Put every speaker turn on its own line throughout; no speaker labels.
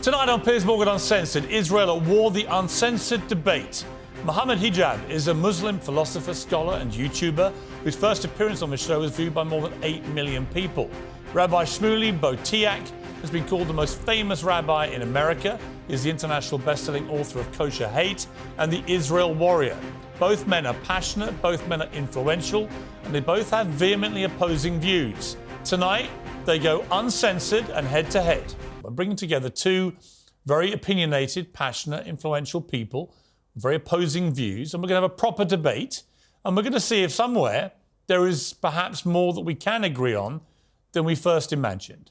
Tonight on Piers Morgan Uncensored, Israel at War, the Uncensored Debate. Muhammad Hijab is a Muslim philosopher, scholar and YouTuber whose first appearance on the show was viewed by more than 8 million people. Rabbi Shmuley Boteach has been called the most famous rabbi in America. He is the international best-selling author of Kosher Hate and The Israel Warrior. Both men are passionate, both men are influential, and they both have vehemently opposing views. Tonight, they go uncensored and head-to-head. We're bringing together two very opinionated, passionate, influential people, very opposing views, and we're going to have a proper debate, and we're going to see if somewhere there is perhaps more that we can agree on than we first imagined.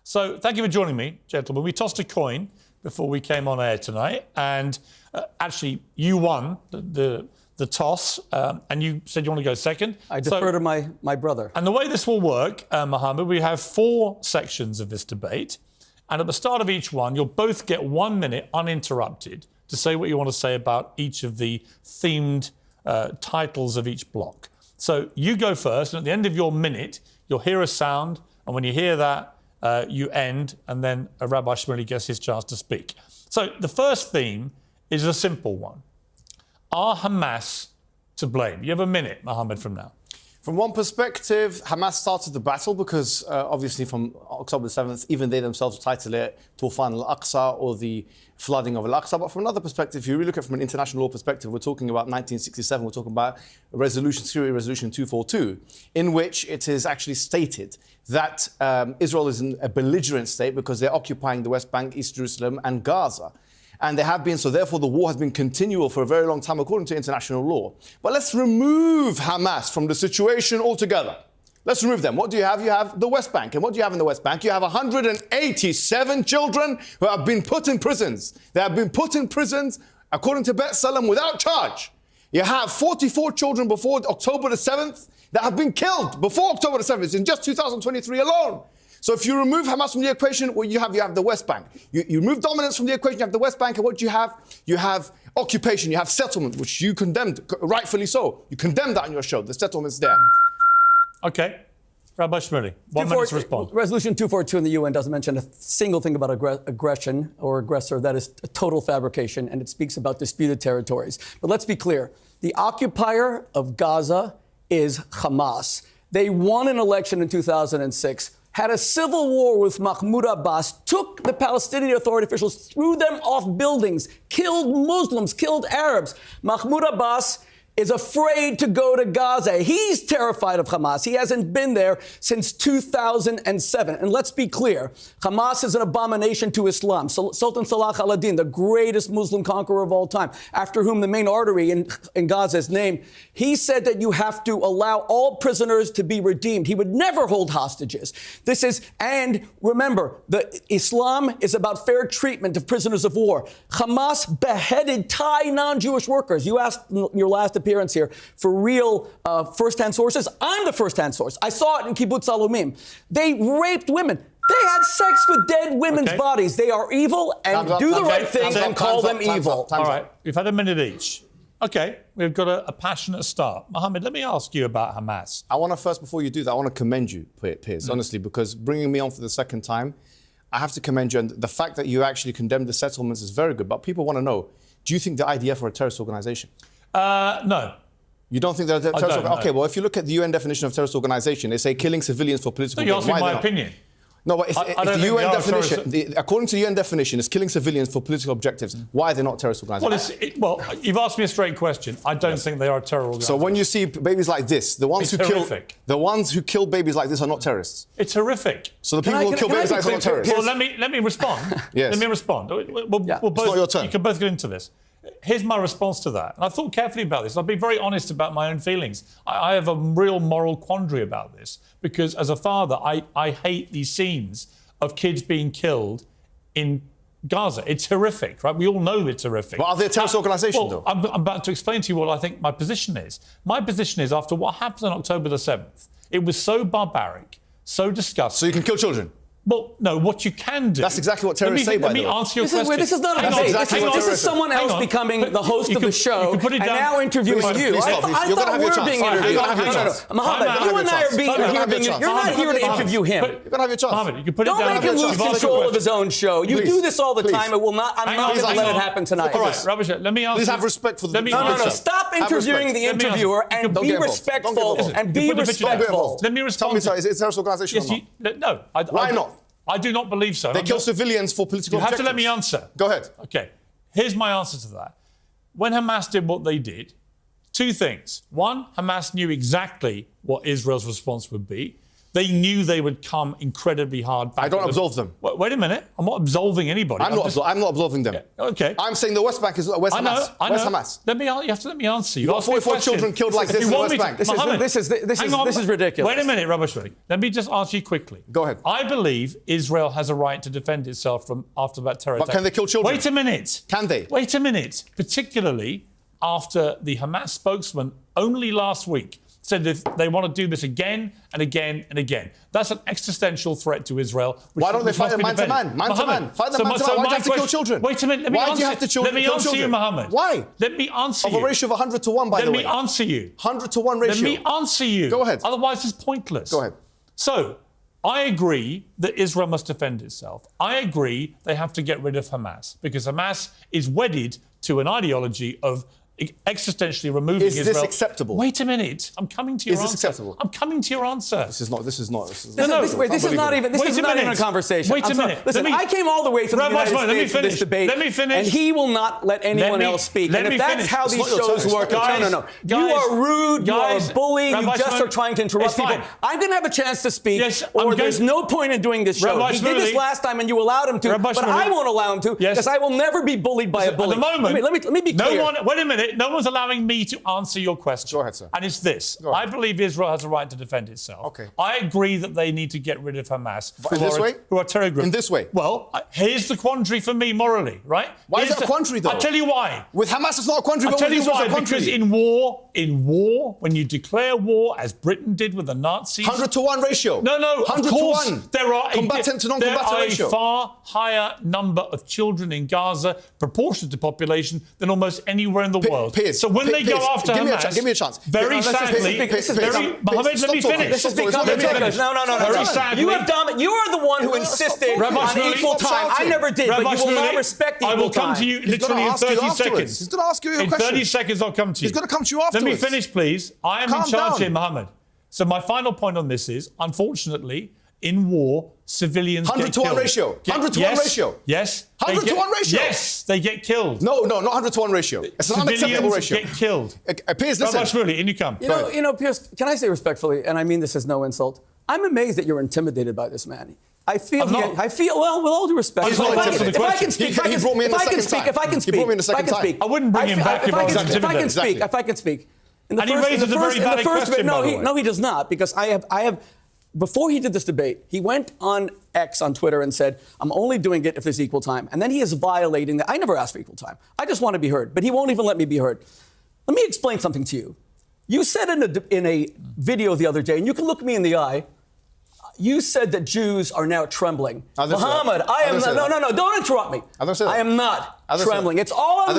So thank you for joining me, gentlemen. We tossed a coin before we came on air tonight, and actually you won the toss, and you said you want to go second.
I defer to my brother.
And the way this will work, Mohammed, we have 4 sections of this debate, and at the start of each one, you'll both get 1 minute uninterrupted to say what you want to say about each of the themed titles of each block. So you go first, and at the end of your minute, you'll hear a sound, and when you hear that, you end, and then Rabbi Shmuley gets his chance to speak. So the first theme is a simple one. Are Hamas to blame? You have a minute, Mohammed, from now.
From one perspective, Hamas started the battle because, obviously, from October 7th, even they themselves title it Tufan al-Aqsa or the flooding of al-Aqsa. But from another perspective, if you really look at it from an international law perspective, we're talking about 1967, we're talking about Security Resolution 242, in which it is actually stated that Israel is in a belligerent state because they're occupying the West Bank, East Jerusalem and Gaza. And they have been, so therefore the war has been continual for a very long time according to international law. But let's remove Hamas from the situation altogether. Let's remove them. What do you have? You have the West Bank. And what do you have in the West Bank? You have 187 children who have been put in prisons. They have been put in prisons, according to Bet Salem, without charge. You have 44 children before October the 7th that have been killed before October the 7th in just 2023 alone. So if you remove Hamas from the equation, what you have the West Bank. You remove dominance from the equation, you have the West Bank, and what you have occupation, you have settlement, which you condemned, rightfully so. You condemned that on your show. The settlement's there.
OK. Rabbi Shmuley, 1 minute to respond.
Resolution 242 in the UN doesn't mention a single thing about aggression or aggressor. That is a total fabrication, and it speaks about disputed territories. But let's be clear. The occupier of Gaza is Hamas. They won an election in 2006, had a civil war with Mahmoud Abbas, took the Palestinian Authority officials, threw them off buildings, killed Muslims, killed Arabs. Mahmoud Abbas is afraid to go to Gaza. He's terrified of Hamas. He hasn't been there since 2007. And let's be clear, Hamas is an abomination to Islam. Sultan Salah al-Din, the greatest Muslim conqueror of all time, after whom the main artery in Gaza is named, he said that you have to allow all prisoners to be redeemed. He would never hold hostages. And remember, Islam is about fair treatment of prisoners of war. Hamas beheaded Thai non-Jewish workers. You asked your last appearance here for real first-hand sources. I'm the first-hand source. I saw it in Kibbutz Alumim. They raped women. They had sex with dead women's bodies. They are evil, and do the right thing and call them evil.
All right, we've had a minute each. OK, we've got a passionate start. Mohammed, let me ask you about Hamas.
I want to first, before you do that, I want to commend you, Piers, honestly, because bringing me on for the second time, I have to commend you. And the fact that you actually condemned the settlements is very good. But people want to know, do you think the IDF are a terrorist organisation?
No.
You don't think they're a terrorist organisation? OK, well, if you look at the UN definition of terrorist organisation, they say killing civilians for political
gain. So you're asking my opinion?
No, but if the UN definition, according to the UN definition, it's killing civilians for political objectives. Why are they not terrorist organisations?
Well, you've asked me a straight question. I don't think they are a terror organisation.
So when you see babies like this, the ones who kill babies like this are not terrorists.
It's horrific.
So the people who kill babies like this are not terrorists.
Well, let me respond.
Yes.
Let me respond. We'll both,
it's not your turn.
You can both get into this. Here's my response to that. And I've thought carefully about this. I've been very honest about my own feelings. I have a real moral quandary about this because as a father, I hate these scenes of kids being killed in Gaza. It's horrific, right? We all know it's horrific.
But are they a terrorist organisation, though?
I'm about to explain to you what I think my position is. My position is after what happened on October the 7th, it was so barbaric, so disgusting.
So you can kill children?
Well, no, what you can do...
That's exactly what terrorists say, by the way.
Let me answer your question.
This is not a debate. This is someone else becoming the host of the show and now interviewing you. I thought we were being interviewed. Mohammed, you and I are being interviewed. You're not here to interview him.
You're going to have your chance.
Mohammed, you can put it down.
Don't make him lose control of his own show. You do this all the time. I'm not going to let it happen tonight.
All right, Rubbish, let me answer...
Please have respect for the...
No. Stop interviewing the interviewer and be respectful.
Let me respond.
Tell me, is it a terrorist organisation or not?
No.
Why not?
I do not believe so.
They kill civilians for political objectives.
You have to let me answer.
Go ahead.
Okay. Here's my answer to that. When Hamas did what they did, two things. One, Hamas knew exactly what Israel's response would be. They knew they would come incredibly hard back.
I don't absolve them.
Wait a minute. I'm not absolving anybody.
I'm not absolving them.
Yeah, okay.
I'm saying the West Bank is West Hamas.
I know.
West Hamas.
You have to let me answer.
You've got 44 children killed like this in the West Bank.
This is ridiculous.
Wait a minute, Rubbish. Let me just answer you quickly.
Go ahead.
I believe Israel has a right to defend itself from after that terror attack.
But can they kill children?
Wait a minute.
Can they?
Wait a minute. Particularly after the Hamas spokesman only last week said if they want to do this again and again and again. That's an existential threat to Israel.
Why don't they fight them man to man? Man to man. Fight them man to man. Why do you have to kill children?
Wait a minute.
Why do you have to kill children?
Let me answer you, Mohammed.
Why?
Let me answer you.
Of a ratio of 100 to 1, by the way.
Let me answer you.
100 to 1 ratio.
Let me answer you.
Go ahead.
Otherwise, it's pointless.
Go ahead.
So, I agree that Israel must defend itself. I agree they have to get rid of Hamas because Hamas is wedded to an ideology of existentially removing Israel.
Is this acceptable?
Wait a minute. I'm coming to your answer.
Is this acceptable?
I'm coming to your answer.
This is not.
This is not even a conversation.
Wait a minute.
Listen, I came all the way from the United States for this debate.
Let me finish.
And he will not let anyone else speak. And if that's how these shows work, no. You are rude, you are a bully, you just are trying to interrupt people. I'm going to have a chance to speak, or there's no point in doing this show. He did this last time and you allowed him to, but I won't allow him to, because I will never be bullied by a bully.
At the moment,
let me be clear.
Wait a minute. No one's allowing me to answer your question.
Go ahead, sir.
And it's this. I believe Israel has a right to defend itself.
Okay.
I agree that they need to get rid of Hamas.
Who
are terror groups.
In this way?
Well, here's the quandary for me morally, right?
Why is it a quandary, though?
I'll tell you why.
With Hamas, it's not a quandary,
I'll
but with
tell you
Israel,
why.
it's a quandary.
Because in war, when you declare war, as Britain did with the Nazis...
100 to 1 ratio.
No,
100
of course,
to 1.
There are
combatant to non-combatant ratio.
A far higher number of children in Gaza, proportionate to population, than almost anywhere in the world. So when they go after Hamas...
Give me a chance.
Very sadly... Mohammed, let me finish.
This is becoming ridiculous. No.
Very sadly...
You are the one who insisted on equal time. I never did, but you will not respect equal time.
I will come to you literally in 30 seconds.
He's going to ask you a question.
In 30 seconds, I'll come to you.
He's going to come to you afterwards.
Let me finish, please. I am in charge here, Mohammed. So my final point on this is, unfortunately, in war, civilians get killed.
100 to 1 ratio. 100 to 1 ratio.
Yes.
100 to 1 ratio.
Yes, they get killed.
No, not 100 to 1 ratio. It's an unacceptable ratio.
Get killed.
Piers, listen.
In you come.
You know, Piers, can I say respectfully, and I mean this as no insult, I'm amazed that you're intimidated by this man. I feel, well, with all due respect, if I can speak, if I can speak,
I wouldn't bring him back if I was intimidated.
If I can speak.
And he raises a very valid question, by the way.
No, he does not, because I have, before he did this debate, he went on X on Twitter and said, I'm only doing it if there's equal time. And then he is violating that. I never asked for equal time. I just want to be heard. But he won't even let me be heard. Let me explain something to you. You said in a video the other day, and you can look me in the eye, you said that Jews are now trembling. Muhammad, I am not. No, don't interrupt me. I am not trembling. It's all on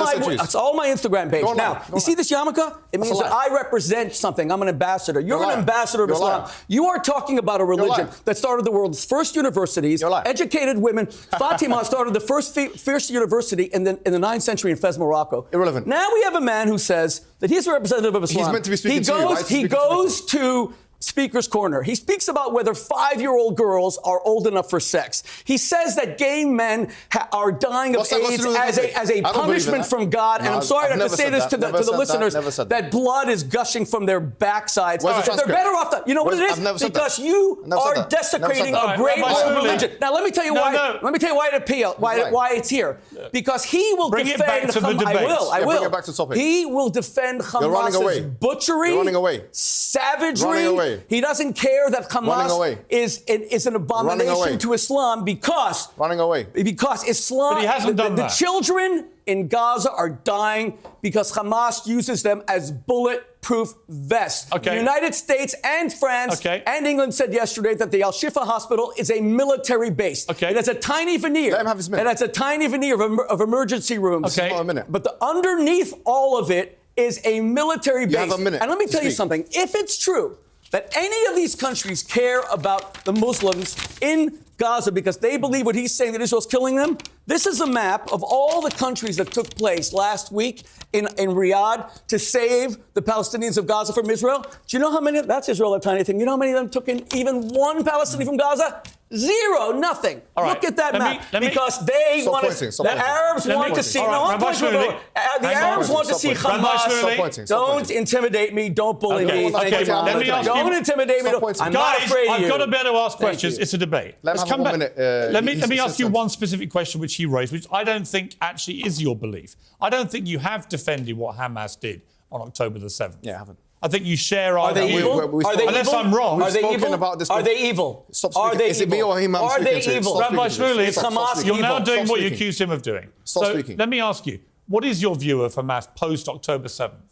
my Instagram page. Now, you see this yarmulke? It means that I represent something. I'm an ambassador. You're an ambassador of Islam. You are talking about a religion that started the world's first universities, educated women. Fatima started the first university in the 9th century in Fez, Morocco.
Irrelevant.
Now we have a man who says that he's a representative of Islam.
He's meant to be speaking to you, right?
He goes to Speaker's Corner. He speaks about whether 5-year-old girls are old enough for sex. He says that gay men are dying of AIDS as a punishment from God. And I'm sorry to have to say this to the listeners, that blood is gushing from their backsides. They're better off. You know what it is? Because you are desecrating a great religion. Now let me tell you why. Let me tell you why it's here. Because he will defend Hamas. I will. He will defend Hamas's butchery, savagery. He doesn't care that Hamas is an abomination to Islam because Islam,
but he hasn't done
the children in Gaza are dying because Hamas uses them as bullet bulletproof vests.
Okay.
The United States and France
Okay.
and England said yesterday that the Al-Shifa hospital is a military base.
Okay.
It has a tiny veneer.
Let him have his minute.
It has a tiny veneer of emergency rooms.
Okay.
Hold on a minute.
But underneath all of it is a military base.
have a minute
And let me
to
tell you
speak.
something. If it's true that any of these countries care about the Muslims in Gaza because they believe what he's saying, that Israel's killing them, this is a map of all the countries that took place last week in Riyadh to save the Palestinians of Gaza from Israel. Do you know how many? That's Israel, a tiny thing. You know how many of them took in even one Palestinian from Gaza? Zero, nothing.
All right.
Look at that map.
let me-
because they
Stop
want
pointing,
to.
stop
The
pointing.
Arabs
Let me-
want to see.
all right,
No, I'm
Rabbi
pointing
Shmuley,
the
hang on.
Arabs want to
Stop
see
pointing.
Rabbi
Hamas.
Shmuley.
Stop pointing. Stop
Don't
pointing.
intimidate me. Don't bully
Okay,
me.
okay,
Thank you,
let
Mohammed.
me ask you-
Don't intimidate me.
Stop pointing.
I'm not
Guys,
afraid of
I've
you.
got to be able to ask
Thank
questions.
you.
It's a debate.
Let him
Let's
have
come
one
back.
minute.
Let me
He's
ask you
insistent.
one specific question which he raised, which I don't think actually is your belief. I don't think you have defended what Hamas did on October the 7th.
Yeah, I haven't.
I think you share our
Are they
view.
evil? Are they
Unless
evil?
I'm wrong.
Are they
We've spoken
evil?
about this
Are they
before.
evil?
Stop
Are
speaking.
they
Is it me
evil?
or him I'm
Are they
speaking to?
evil?
Stop
Rabbi
speaking to
Shmuley,
this.
Is
Stop
Hamas
speaking.
you're now
evil?
doing
Stop
what you
speaking.
accused him of doing.
Stop
so
speaking.
let me ask you, what is your view of Hamas post-October 7th?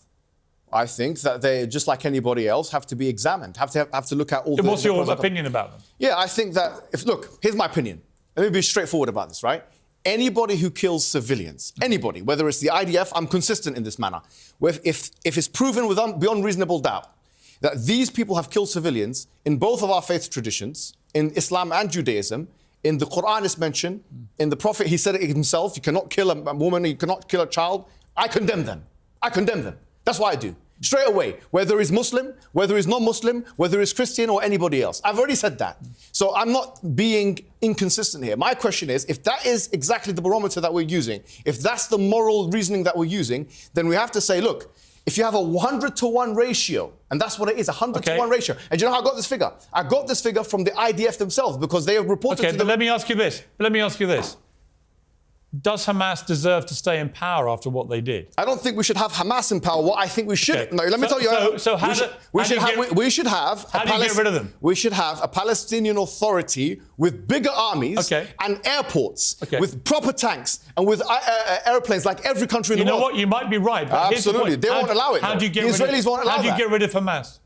I think that they, just like anybody else, have to be examined. Have to look at all.
What's
the
your
pros and cons.
opinion about them?
Yeah, I think that here's my opinion. Let me be straightforward about this, right? Anybody who kills civilians, anybody, whether it's the IDF, I'm consistent in this manner. If it's proven beyond reasonable doubt that these people have killed civilians in both of our faith traditions, in Islam and Judaism, in the Qur'an is mentioned, in the Prophet, he said it himself, you cannot kill a woman, you cannot kill a child. I condemn them. I condemn them. That's what I do. Straight away, whether he's Muslim, whether he's non-Muslim, whether he's Christian or anybody else. I've already said that. So I'm not being inconsistent here. My question is, if that is exactly the barometer that we're using, if that's the moral reasoning that we're using, then we have to say, look, if you have a 100-to-1 ratio, and that's what it is, a 100-to-1 ratio. And do you know how I got this figure? I got this figure from the IDF themselves because they have reported to
But let me ask you this. Does Hamas deserve to stay in power after what they did?
I don't think we should have Hamas in power. What I think we should...
Okay.
No, let me tell you...
So how
we should have...
How do you get rid of them?
We should have a Palestinian Authority with bigger armies and airports, with proper tanks and with airplanes like every country in the world.
You know what? You might be right. But here's the
Absolutely.
point.
They won't allow it.
How do you get
the Israelis won't allow
How do you
that.
get rid of Hamas?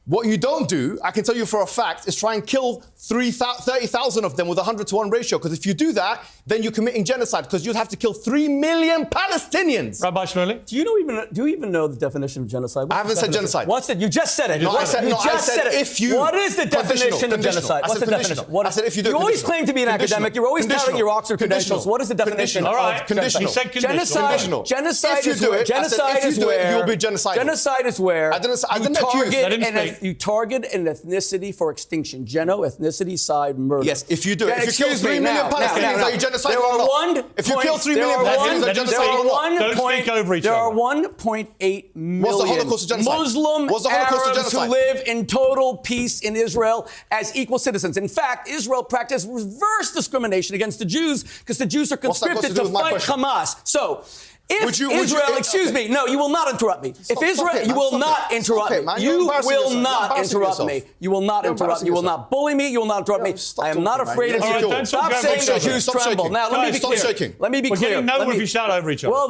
What you don't do, I can tell you for a fact, is try and kill 30,000 of them with a 100-to-1 ratio. Because if you do that, then you're committing genocide. Because you'd have to kill 3 million Palestinians.
Rabbi Shmuley?
Do you even know the definition of genocide?
I haven't said genocide.
What's it? You just said it.
No, I said
it.
if you...
What is the definition of genocide?
I
What's
said
the definition?
I said if you do.
You always claim to be an academic. You're always touting your Oxford credentials. What is the definition
All right.
of genocide?
You said conditional.
Genocide
If you do it,
genocide
if you
is
do it,
where
you'll be genocidal.
Genocide is where
I didn't accuse.
you target an ethnicity for extinction. Ethnicity, side, murder.
Yes, if you do it. If you kill 3 million Palestinians, are you genocidal
there
or
are
not? If you kill 3 million Palestinians, are you genocidal or not?
Don't speak over each
There are
other.
1.8 million
Was the Holocaust a genocide?
Muslim
Was the Holocaust a
Arabs who
genocide?
live in total peace in Israel as equal citizens. In fact, Israel practiced reverse discrimination against the Jews because the Jews are
What's that got to
conscripted
do
to
with my
fight
question?
Hamas. So, if
Would you-
excuse me, no, you will not interrupt me.
Stop
if Israel,
it,
you
man.
will
Stop
not
it.
interrupt
Stop it,
me.
man. You're
You
embarrassing
will
yourself. You're
not
embarrassing
interrupt
yourself.
me. You will not
You're
interrupt me. You will
embarrassing
not bully me. You will not interrupt me.
stop
I am not
talking, man.
afraid of
Yes,
you.
you will.
Stop
Don't
saying
talk
the
over
Jews
Stop
tremble.
shaking.
Now, let me be
Stop
clear.
shaking.
Let me be
We're
clear.
getting nowhere if you shout over each other.
Well,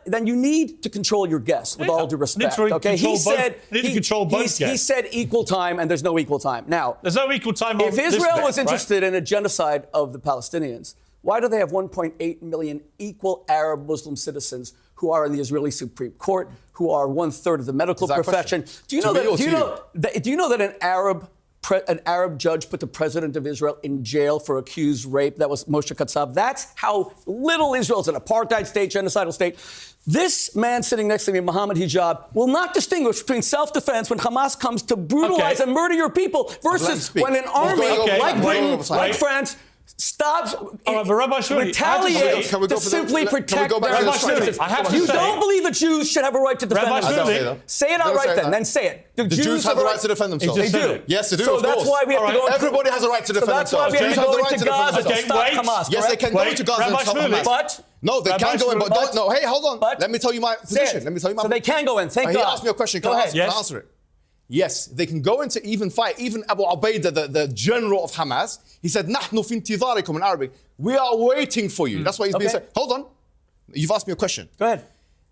then you need to control your guests with all due respect. Okay, he said he said equal time, and there's no equal time. Now,
there's no equal time.
if
on this
Israel
bit,
was
right?
interested in a genocide of the Palestinians, why do they have 1.8 million equal Arab Muslim citizens who are in the Israeli Supreme Court, who are 1/3 of the medical profession? Do you know that an Arab judge put the president of Israel in jail for accused rape? That was Moshe Katsav. That's how little Israel is an apartheid state, genocidal state. This man sitting next to me, Mohammed Hijab, will not distinguish between self-defense when Hamas comes to brutalize and murder your people versus when an army like Britain, like France, stops, retaliates to simply protect their citizens. You don't believe the Jews should have a right to defend themselves? Say it outright then. Then say it.
The Jews have the right to defend themselves.
They do.
Yes, they do.
So
of
that's
course.
why we have to go.
Everybody has a right to defend themselves.
So that's why we have to go into Gaza to stop Hamas.
Yes, they can go into Gaza and stop Hamas.
But
no, they can go in. But don't. No, hey, hold on.
But
let me tell you my position. Let me tell you my.
So they can go in. Thank God.
He asked me a question. Can I answer it? Yes, they can go into even fight. Even Abu Ubaidah, the general of Hamas, he said, "Nahnu fi intidharikum" in Arabic. We are waiting for you. That's what he's been saying. Hold on. You've asked me a question.
Go ahead.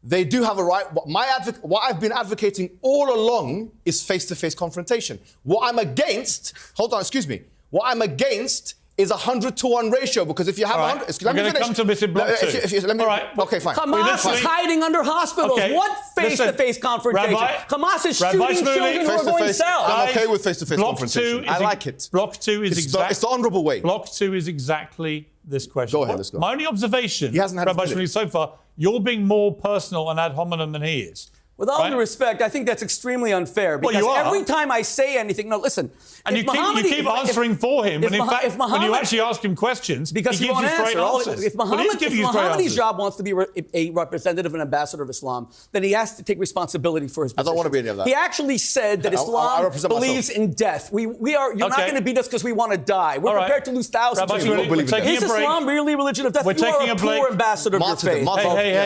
They do have a right. What I've been advocating all along is face-to-face confrontation. What I'm against, hold on, excuse me. What I'm against is a 100-to-1 ratio, because if you have
right.
100...
Let me finish. Come to this in block two.
Let me,
all right.
Okay, fine.
Hamas is hiding under hospitals.
Okay.
What face-to-face confrontation? Hamas is shooting children who are going south.
I'm okay with face-to-face confrontation. I like it.
Block two is exactly...
It's the honourable way.
Block two is exactly this question.
Go ahead, let's go.
My only observation,
he hasn't had
Rabbi Shmuley, so far, you're being more personal and ad hominem than he is.
With all due respect, I think that's extremely unfair, because every time I say anything... No, listen.
And you keep answering for him, when in fact, when you actually ask him questions,
because
he gives you straight answers.
If Muhammad's job wants to be a representative and ambassador of Islam, then he has to take responsibility for his position.
I don't want to be any of that.
He actually said that Islam believes in death. You're not going to beat us because we want to die. We're prepared to lose thousands of people. Is Islam really a religion of death? You are a poor ambassador of your faith.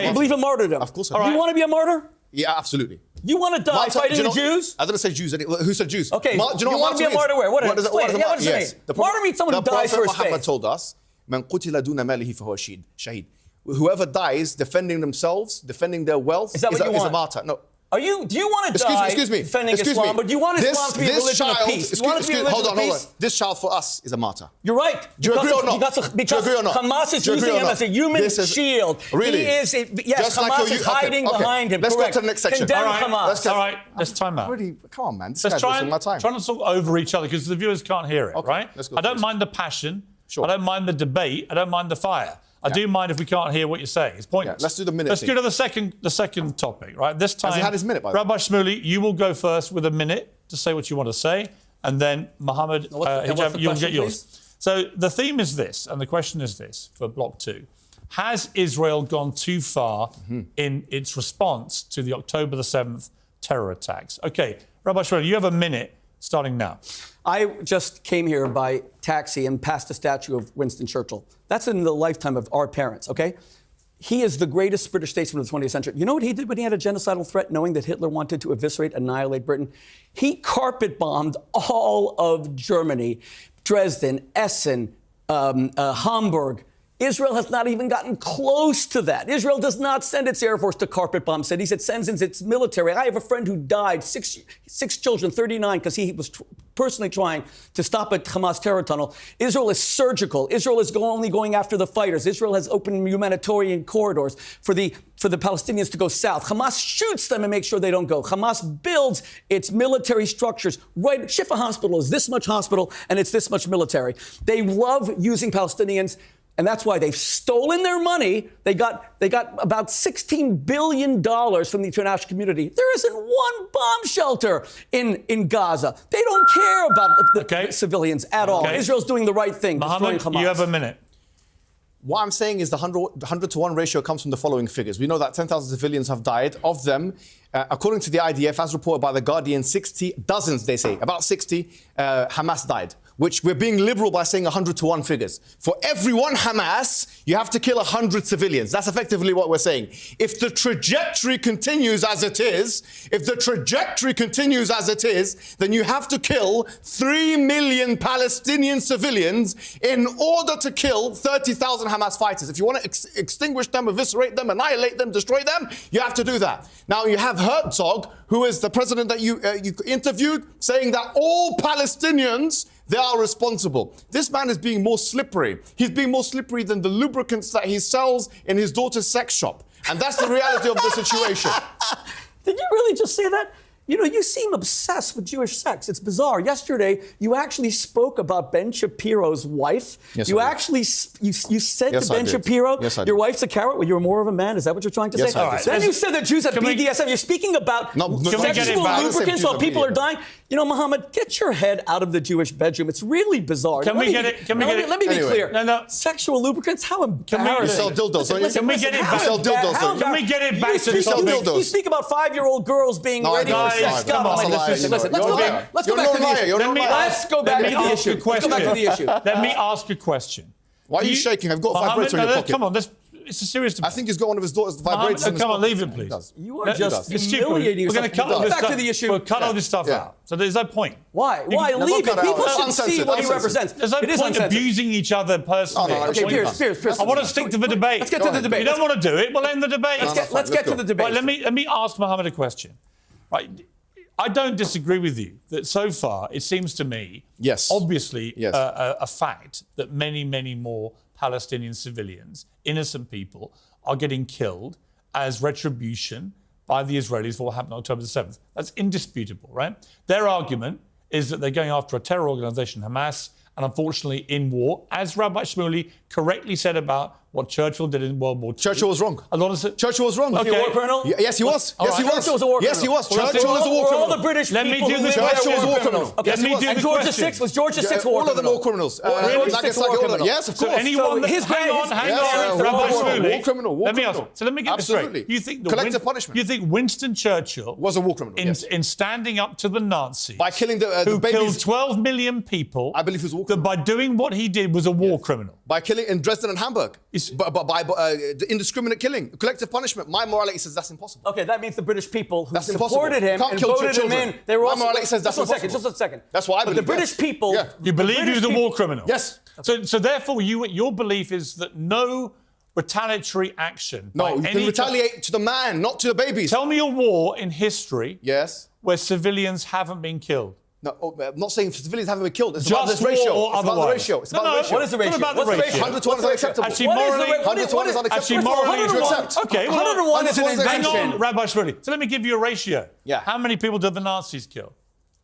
You believe in martyrdom.
Of course.
Do you want to be a martyr?
Yeah, absolutely.
You want to die fighting the Jews?
I didn't say Jews. Who said Jews?
Okay,
do you know
want to be a martyr where? What does it mean?
Yes.
Martyr means someone who dies for his faith.
Muhammad told us, "Man qutila duna malihi fahuwa shaheed." Whoever dies defending themselves, defending their wealth, is a martyr. No.
Do you want to die defending Islam, but do you want Islam to be a religion of peace?
Hold on. This child for us is a martyr.
You're right.
Do you agree or not?
Because Hamas is using him as a human shield.
Really?
Yes, Hamas is hiding behind him.
Let's go to the next section.
Condemn Hamas.
All right, let's time out.
Come on, man.
Let's try not to talk over each other, because the viewers can't hear it, right? I don't mind the passion. I don't mind the debate. I don't mind the fire. I do mind if we can't hear what you're saying. It's pointless.
Let's do the minute.
Let's go to the second topic, right? This time,
has he had his minute, by the way?
Rabbi Shmuley, you will go first with a minute to say what you want to say, and then Muhammad, Hijab, you'll get yours. Please? So the theme is this, and the question is this for Block 2. Has Israel gone too far in its response to the October the 7th terror attacks? Okay, Rabbi Shmuley, you have a minute starting now.
I just came here by taxi and passed a statue of Winston Churchill. That's in the lifetime of our parents, okay? He is the greatest British statesman of the 20th century. You know what he did when he had a genocidal threat, knowing that Hitler wanted to eviscerate, annihilate Britain? He carpet bombed all of Germany, Dresden, Essen, Hamburg. Israel has not even gotten close to that. Israel does not send its Air Force to carpet bomb cities. It sends in its military. I have a friend who died, six children, 39, because he was personally trying to stop a Hamas terror tunnel. Israel is surgical. Israel is only going after the fighters. Israel has opened humanitarian corridors for the Palestinians to go south. Hamas shoots them and makes sure they don't go. Hamas builds its military structures. Right, Shifa Hospital is this much hospital, and it's this much military. They love using Palestinians. And that's why they've stolen their money. They got about $16 billion from the international community. There isn't one bomb shelter in Gaza. They don't care about the civilians at all. Israel's doing the right thing.
Muhammad, you have a minute.
What I'm saying is the 100-to-1 ratio comes from the following figures. We know that 10,000 civilians have died. Of them, according to the IDF, as reported by The Guardian, dozens, they say, about 60 Hamas died, which we're being liberal by saying 100-to-1 figures. For every one Hamas, you have to kill 100 civilians. That's effectively what we're saying. If the trajectory continues as it is, then you have to kill 3 million Palestinian civilians in order to kill 30,000 Hamas fighters. If you want to extinguish them, eviscerate them, annihilate them, destroy them, you have to do that. Now, you have Herzog, who is the president that you interviewed, saying that all Palestinians, they are responsible. This man is being more slippery. He's being more slippery than the lubricants that he sells in his daughter's sex shop. And that's the reality of the situation.
Did you really just say that? You know, you seem obsessed with Jewish sex. It's bizarre. Yesterday, you actually spoke about Ben Shapiro's wife.
Yes,
you actually you said to Ben Shapiro, your wife's a carrot. Well, you're more of a man. Is that what you're trying to say?
All right.
Then you said that Jews have BDSM. You're speaking about sexual lubricants while people are dying. You know, Muhammad, get your head out of the Jewish bedroom. It's really bizarre.
Let me
be clear.
No.
Sexual lubricants? How embarrassing.
You sell dildos, don't you?
Can we get it back? Can we get it back to the topic?
You speak about 5-year-old girls being ready for sex.
Come on,
listen, let's go back to the issue. Let's go back to the issue.
Let me ask a question.
Why are you shaking? I've got a vibrator in your pocket.
Come on, it's a serious debate.
I think he's got one of his daughters
Mohammed,
vibrates in his
come on,
pocket.
leave it, please.
You are just
It's stupid.
humiliating
We're
yourself.
going to cut all this
Back
stuff.
to the issue.
We'll cut all this stuff out. So there's no point.
Why? Why?
No,
Leave
don't
it.
cut
People
out.
should
Uncensored,
see what he
uncensored.
represents.
There's no
It is
point
uncensored.
abusing each other personally.
no,
Okay, Piers.
I want to stick to the debate.
Let's get to the debate.
You don't want to do it? We'll end the debate.
Let's get to the debate.
Right, let me ask Mohammed a question. Right, I don't disagree with you that so far it seems to me,
Yes.
obviously,
Yes.
a fact that many more Palestinian civilians, innocent people, are getting killed as retribution by the Israelis for what happened on October the 7th. That's indisputable, right? Their argument is that they're going after a terror organisation, Hamas, and unfortunately in war, as Rabbi Shmuley correctly said about what Churchill did in World War II.
Churchill was wrong.
A lot of
Churchill was wrong.
Was he a war criminal?
Yes, he was. Yes, he was.
Churchill was a war
Yes, he
criminal.
was. Churchill was a war
Were
criminal.
all the British
Let me
people
do
who
this
lived there
Churchill was a
war
war
criminals?
criminal.
Okay,
Let me do
and
the
George
question.
VI was George VI a war
All of them
criminal?
war criminals.
George
Like
VI
it's
a
like
war
all of them.
criminal.
Yes, of
So
course.
anyone that,
his
hang on,
Yes,
Rabbi
war
Shmuley.
criminal, war
Let me
criminal.
ask. So let me get this straight.
Absolutely.
You think that
Collective punishment.
You think Winston Churchill
Was a war criminal, yes.
in standing up to the Nazis
By killing the
who
babies.
killed 12 million people?
I believe he was a war
that
criminal.
by doing what he did was a war criminal.
By killing in Dresden and Hamburg.
It's-
By the indiscriminate killing. Collective punishment. My morality says that's impossible.
Okay, that means the British people who
That's
supported
impossible.
him
Can't
and
kill
voted him
children.
in, they were
My
also...
morality says that's
just a
impossible.
second.
That's what I
But the
believe,
British
yes.
people...
Yeah.
You believe he was a war criminal?
Yes.
So therefore, your belief is that no retaliatory action.
No,
by
you can
any
retaliate to the man, not to the babies.
Tell me a war in history
Yes.
where civilians haven't been killed.
No, I'm not saying civilians haven't been killed. It's
Just
about this
war
ratio.
or
It's about the
otherwise?
ratio. It's
No,
about the
no.
ratio.
What is the ratio?
What about the
What's the
ratio?
ratio?
100 to 1 is
What's the ratio?
unacceptable.
Actually,
What is the
morally-
ra- what is-
100 to 1 is
what is-
unacceptable.
Actually, morally,
100 to 1.
Okay, well,
100 to 1 is an
100 to 1 is
hang
invention.
on, Rabbi Shmuley. So let me give you a ratio.
Yeah.
How many people did the Nazis kill?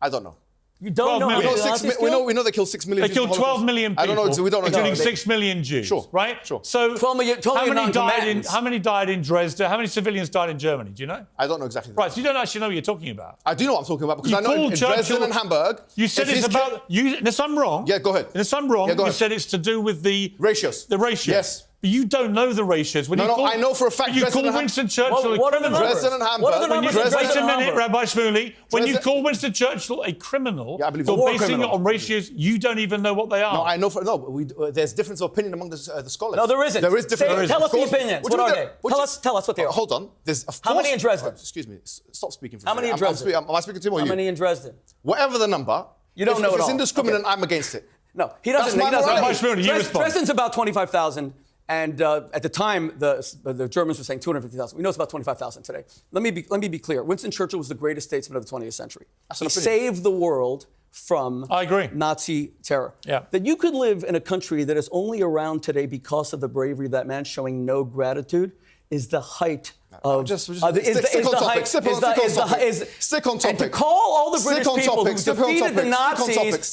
I don't know.
You don't
12
know how
million.
many
No,
Nazis
We
killed?
know they killed 6 million
They
Jews in
killed
the
12
Holocaust.
million people.
I don't know. We don't know.
Including
exactly.
6 million Jews.
Sure,
Right?
sure.
So
12 million non-combatants.
how many died in Dresden? How many civilians died in Germany? Do you know?
I don't know exactly.
Right, so you don't actually know what you're talking about.
I do know what I'm talking about because
You
I know in
called
Dresden
Churchill-
and Hamburg.
You said
if
it's
he's
about you. Unless I'm wrong.
Yeah, go ahead.
Unless I'm wrong,
Yeah, go
you
ahead.
said it's to do with the
Ratios.
The ratios.
Yes.
But you don't know the ratios. When
No,
you
no,
call,
I know for a fact
You
Dresden
call
and
Winston Churchill a
What are the
criminal.
numbers?
Dresden and Hamburg.
What are the
When you-
numbers of
Dresden
Wait a
Dresden and
minute,
Hamburg?
Rabbi Shmuley. When you
Dresden-
call Winston Churchill a criminal,
Yeah, I believe
you're
he's a war
basing it
criminal.
on ratios you don't even know what they are.
No, I know. There's difference of opinion among the scholars.
No, there isn't.
There is difference.
Say- tell us the
Of course.
opinions.
What do
What
you
are
mean
they?
there?
Tell us what they are.
Hold on. There's of
How many
course-
in Dresden?
Excuse me. Stop speaking for
How
a
many
second.
in Dresden?
Am I speaking to him or
How
you?
many in Dresden?
Whatever the number.
You don't know
if
it
it's
all.
indiscriminate,
Okay.
I'm against it.
No, he doesn't.
That's my
He doesn't.
morality.
Rabbi Shmuley, you respond.
Dresden's about 25,000. And at the time, the Germans were saying 250,000. We know it's about 25,000 today. Let me be clear. Winston Churchill was the greatest statesman of the 20th century. He saved the world from
I agree.
Nazi terror.
Yeah.
That you could live in a country that is only around today because of the bravery of that man showing no gratitude is the height of...
Stick on topic. Stick on topic.
And to call all the British people who defeated the Nazis,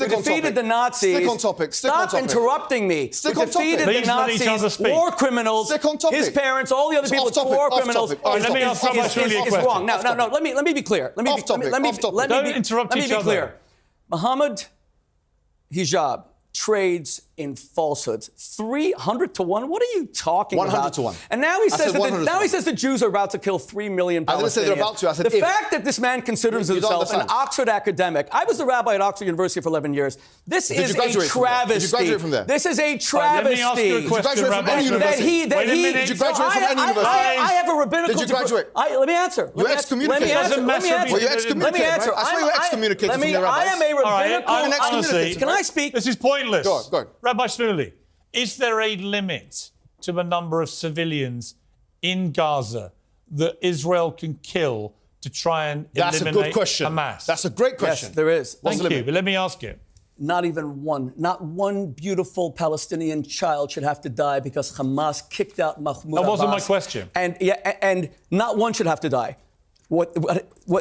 stop interrupting me, who defeated the
Please let each other
Nazis,
speak.
war criminals,
Stick on topic.
his parents, all the other people,
Off topic,
war
off
criminals,
topic, off
Let me ask Rabbi Shmuley a
is
question.
wrong. No, let me be clear. Let me
Off topic,
let me
off topic.
let me
Don't
be-
interrupt
let me
each
be
other.
clear. Muhammad Hijab trades in falsehoods. 300 to 1? What are you talking
100
about?
to 1.
And now he
I
says
said 100 to
now he
1.
says the Jews are about to kill 3 million Palestinians.
I didn't say they're about to. I said
the
if.
fact that this man considers
You don't
himself an
understand.
Oxford academic. I was a rabbi at Oxford University for 11 years. This
Did you
is
graduate
a
from there? Did you
travesty.
graduate from there?
This is a
Let me
travesty.
ask you a question,
graduate from
Rabbi
any
Shmuley.
university?
Wait a minute.
Did you graduate from any
I
university?
have a rabbinical
Did you
degree.
graduate?
Let me answer.
You excommunicated.
Doesn't matter if
Well, you
Let me
excommunicated.
answer.
Right? I swear you excommunicated
Let
from
me.
the
I
rabbis.
am a
All right,
rabbinical.
honestly,
Can I speak?
This is pointless.
Go on.
Rabbi Shmuley, is there a limit to the number of civilians in Gaza that Israel can kill to try and
That's a
eliminate
good question.
Hamas?
That's a great question.
Yes, there is.
What's the
Thank you,
limit?
but let me ask it.
Not even one. Not one beautiful Palestinian child should have to die because Hamas kicked out Mahmoud
That wasn't
Abbas.
my question.
And not one should have to die. What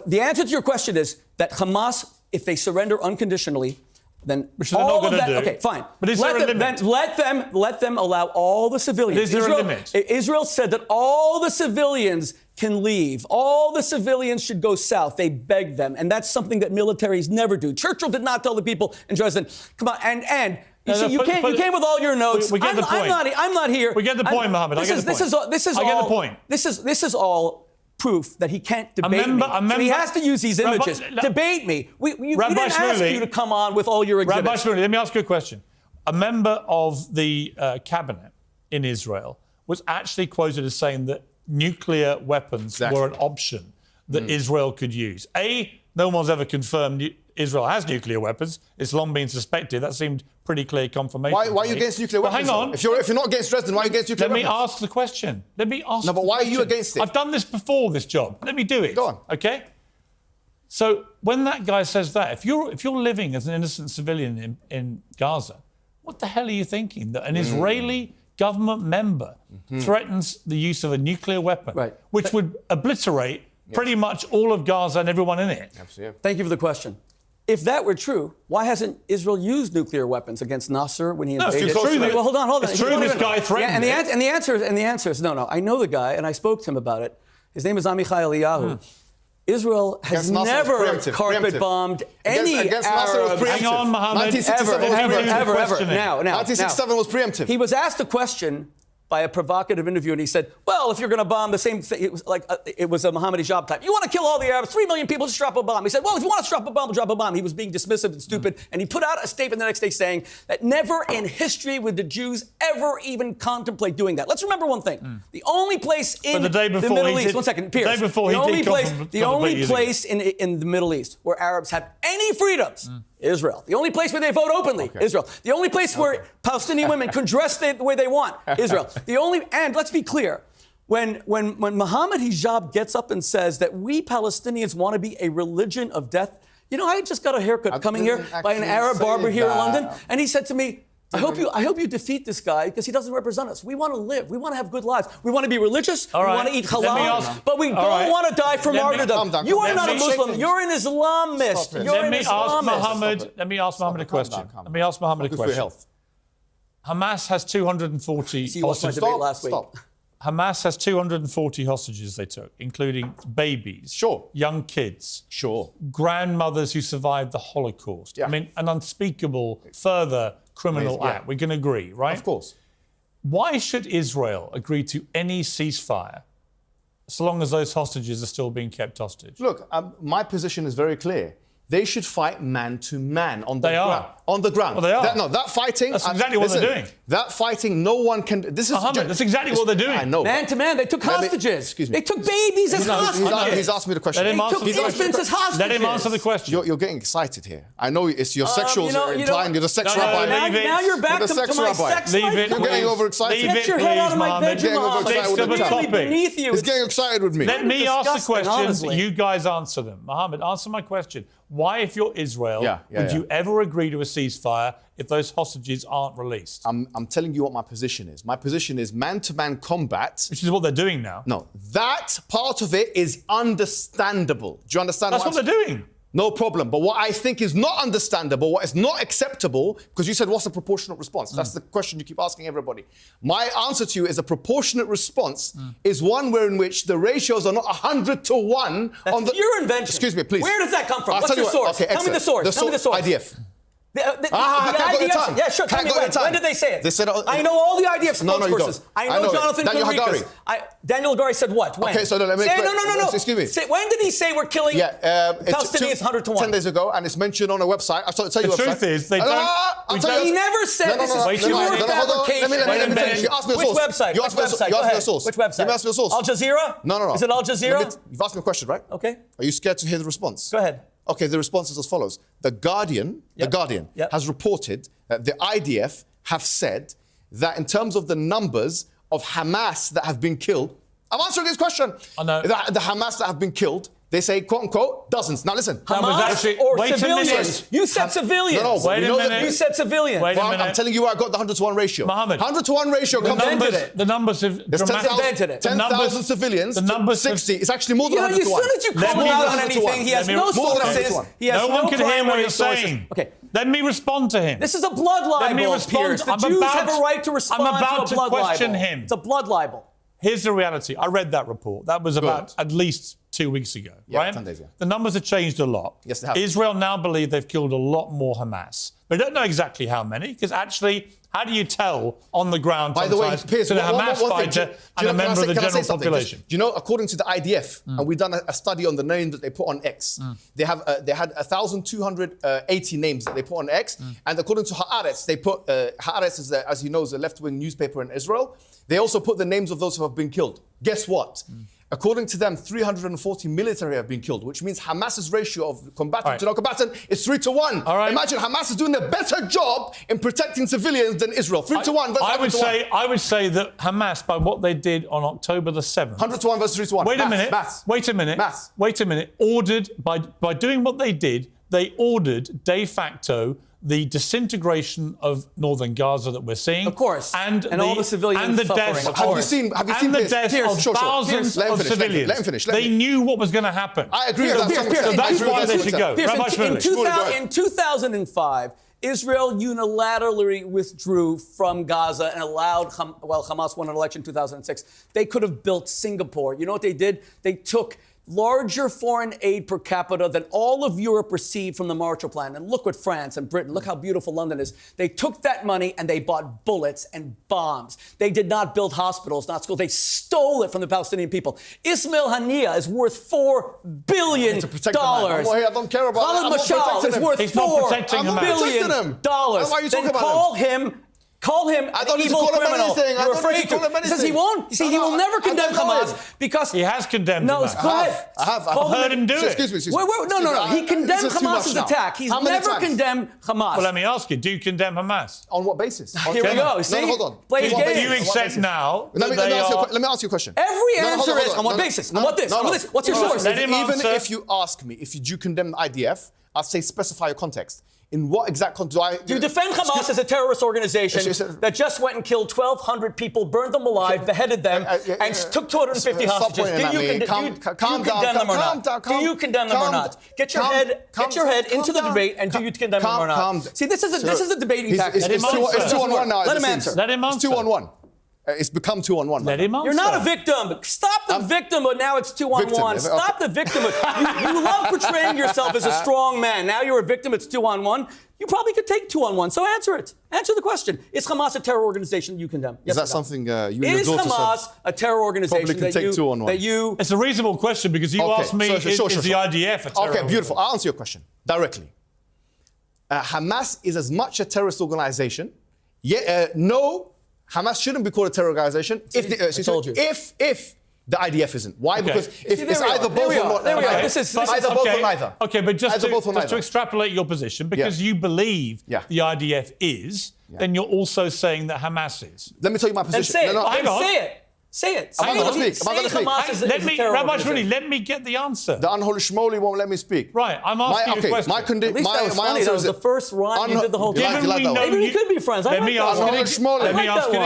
the answer to your question is that Hamas, if they surrender unconditionally, then
Which they're not
all of
gonna
that.
do.
Okay, fine.
But is there a limit?
Then let them allow all the civilians.
Is there a
Israel,
limit?
Israel said that all the civilians can leave. All the civilians should go south. They begged them, and that's something that militaries never do. Churchill did not tell the people in Dresden, "Come on," and. You see, you came with all your notes.
We get the point.
I'm not here.
We get the point, Mohammed. I get the point. I get the point.
This is all proof that he can't debate me. So he has to use these images. Debate me. We didn't ask you to come on with all your exhibits.
Rabbi Shmuley, let me ask you a question. A member of the cabinet in Israel was actually quoted as saying that nuclear weapons were an option that Israel could use. No one's ever confirmed Israel has nuclear weapons. It's long been suspected. That seemed pretty clear confirmation.
Why are you against nuclear weapons?
Hang on.
If you're not against Dresden, why are you against nuclear weapons?
Let me ask the question.
No, but why are you against it?
I've done this before, this job. Let me do it.
Go on.
Okay? So when that guy says that, if you're living as an innocent civilian in Gaza, what the hell are you thinking? That an Israeli government member threatens the use of a nuclear weapon, which would obliterate pretty much all of Gaza and everyone in it.
Absolutely.
Thank you for the question. If that were true, why hasn't Israel used nuclear weapons against Nasser when he invaded?
It's true.
Well, hold on.
It's true this guy threatened
it. And the answer is no. I know the guy, and I spoke to him about it. His name is Amichai Eliyahu. Israel has never carpet bombed any Arab.
Hang on, Mohammed.
Ever. Now.
1967 was preemptive.
He was asked a question by a provocative interview, and he said, well, if you're going to bomb the same thing, it was like it was a Mohammed Hijab type. You want to kill all the Arabs, 3 million people, just drop a bomb. He said, well, if you want to drop a bomb, drop a bomb. He was being dismissive and stupid, and he put out a statement the next day saying that never in history would the Jews ever even contemplate doing that. Let's remember one thing. The only place in the Middle East, one second, Piers, the only place in the Middle East where Arabs have any freedoms, Israel. The only place where they vote openly, Israel. The only place where Palestinian women can dress the way they want, Israel. And let's be clear, when Mohammed Hijab gets up and says that we Palestinians want to be a religion of death, you know, I just got a haircut coming here by an Arab barber here in London, and he said to me, I hope you defeat this guy because he doesn't represent us. We want to live. We want to have good lives. We want to be religious. We want to eat halal. But we don't want to die for martyrdom. You are not a Muslim. You're an Islamist. You're an Islamist.
Let me ask Mohammed a question. Hamas has 240 hostages. Hamas has 240 hostages they took, including babies, young kids, grandmothers who survived the Holocaust. I mean, an unspeakable further criminal act. We can agree, right?
Of course.
Why should Israel agree to any ceasefire so long as those hostages are still being kept hostage?
Look, my position is very clear. They should fight man to man on the ground. On the ground.
Well, they are.
That fighting.
That's exactly what they're doing.
That fighting, no one can. This is
Mohammed, that's exactly what they're doing.
I know.
Man to man, they took hostages.
Excuse me.
They took babies as hostages.
He's asked me the question.
They took infants as hostages.
Let him answer the question.
You're getting excited here. I know it's your sexuals implying you're the sex rabbi.
Now you're back to my sex
Leave it.
You're getting overexcited.
Get your head out of my bedroom. Beneath you.
He's getting excited with me.
Let me ask the questions. You guys answer them. Mohammed, answer my question. Why, if you're Israel, would you ever agree to a ceasefire if those hostages aren't released?
I'm telling you what my position is. My position is man-to-man combat.
Which is what they're doing now.
No, that part of it is understandable. Do you understand?
That's what they're doing.
No problem. But what I think is not understandable, what is not acceptable, because you said, what's a proportionate response? That's the question you keep asking everybody. My answer to you is a proportionate response is one where in which the ratios are not 100 to 1.
That's your invention.
Excuse me, please.
Where does that come from? What's the source?
Okay,
tell me the source. Tell me the source.
IDF.
The IDF. Yeah, sure. Tell me when did they say it?
They said,
I know all the IDF spokespersons.
I
know Jonathan
Daniel
Conricus. Daniel Hagari said what? When?
Okay, so let me explain.
No.
Excuse me.
When did he say we're killing Palestinians 100 to 1?
10 days ago, and it's mentioned on a website. I'll tell you
the truth is, they don't.
He never said this is pure fabrication.
Let me finish. You asked me the source.
Which website?
You asked me the source.
Which website?
You asked me the source.
Al Jazeera?
No.
Is it Al Jazeera?
You've asked me a question, right?
Okay.
Are you scared to hear the response?
Go ahead.
Okay, the response is as follows. The Guardian has reported that the IDF have said that in terms of the numbers of Hamas that have been killed, I'm answering this question.
I know.
The Hamas that have been killed, they say, quote unquote, dozens. Now listen.
Hamas or civilians? You said civilians.
No,
wait a minute.
You said civilians.
Wait a minute.
I'm telling you where I got the 100 to 1 ratio.
Mohammed.
100 to 1 ratio comes from
the numbers have
invented it.
10,000 civilians. The numbers 60. It's actually more than 100 to 1.
As soon as you call him out on anything, he has no sources.
No one can hear what he's saying.
Okay.
Let me respond to him.
This is a blood libel.
Let me respond.
Piers. The Jews have a right to respond
I'm about
to a blood
question
libel.
him.
It's a blood libel.
Here's the reality. I read that report. That was about at least 2 weeks ago, right?
10 days ago.
The numbers have changed a lot.
Yes, they have.
Israel now believe they've killed a lot more Hamas. They don't know exactly how many, because actually, how do you tell on the ground
By the way, Piers,
to a Hamas fighter and a member of the general population?
Do you know, according to the IDF, and we've done a study on the names that they put on X, they had 1,280 names that they put on X, and according to Haaretz, they put Haaretz is, as you know, is a left-wing newspaper in Israel. They also put the names of those who have been killed. Guess what? According to them, 340 military have been killed, which means Hamas's ratio of combatant to non-combatant is 3-1.
All right.
Imagine Hamas is doing a better job in protecting civilians than Israel. 3-1 versus 100-1.
I would say that Hamas, by what they did on October the 7th...
100-1 versus 3-1.
Wait a minute. Wait a minute. Ordered, by doing what they did, they ordered de facto the disintegration of northern Gaza that we're seeing.
Of course.
And
all the civilians
and the
suffering.
deaths.
Have you seen
and the deaths of thousands of civilians.
Let him finish.
They knew what was going to happen.
I agree with that.
So that's why they should go.
In 2005, Israel unilaterally withdrew from Gaza and allowed, Hamas won an election in 2006. They could have built Singapore. You know what they did? They took larger foreign aid per capita than all of Europe received from the Marshall Plan. And look what France and Britain, look how beautiful London is. They took that money and they bought bullets and bombs. They did not build hospitals, not schools. They stole it from the Palestinian people. Ismail Haniyeh is worth $4 billion.
I don't care about
Khalid Mashal is worth $4 billion.
Why are you talking about him?
Call him an evil criminal. You're afraid to. He says he won't. You see, he will never condemn Hamas because
he has condemned.
No,
Hamas.
go ahead.
I've
heard him do it.
Excuse me.
No. He condemned Hamas's attack. He's never condemned Hamas.
Well, let me ask you: do you condemn Hamas?
On what basis?
Here we go. See,
hold on.
Play his game.
Do you accept now?
Let me ask you a question.
Every answer is on what basis? On what this? On this? What's your source?
Even if you ask me, if you do condemn the IDF, I'll say specify your context. In what exact context
do you defend Hamas as a terrorist organization that just went and killed 1,200 people, burned them alive, beheaded them, and took 250 hostages? Do you condemn them or not? Do you condemn them or not? Get your head into the debate, and do you condemn them or not? See, this is a debating tactic.
It's 2-on-1 now.
Let him answer.
Let him answer.
It's 2-on-1. It's become 2-on-1.
Let him answer.
You're not a victim. Stop the victim, but now it's 2-on-1. Stop the victim. You love portraying yourself as a strong man. Now you're a victim, it's 2-on-1. You probably could take 2-on-1. So answer it. Answer the question. Is Hamas a terror organization you condemn? Yes,
is that something you and your
Is
daughter
Hamas a terror organization
that you...
It's a reasonable question because you asked me, is the IDF a terror
Okay, beautiful. I'll answer your question directly. Hamas is as much a terrorist organization. No, Hamas shouldn't be called a terror organization if the IDF isn't. Why? Okay. Because it's either both or not.
There we go. This is
either both or neither.
Okay, but just to extrapolate your position, because you believe the IDF is, then you're also saying that Hamas is.
Let me tell you my position.
Say it. Say it.
I'm not going to speak.
Rabbi Shmuley, let me get the answer.
The unholy Shmuley won't let me speak.
Right, I'm asking you a question.
My answer is the first rhyme you did the whole time. Maybe we could be friends.
Let me ask
it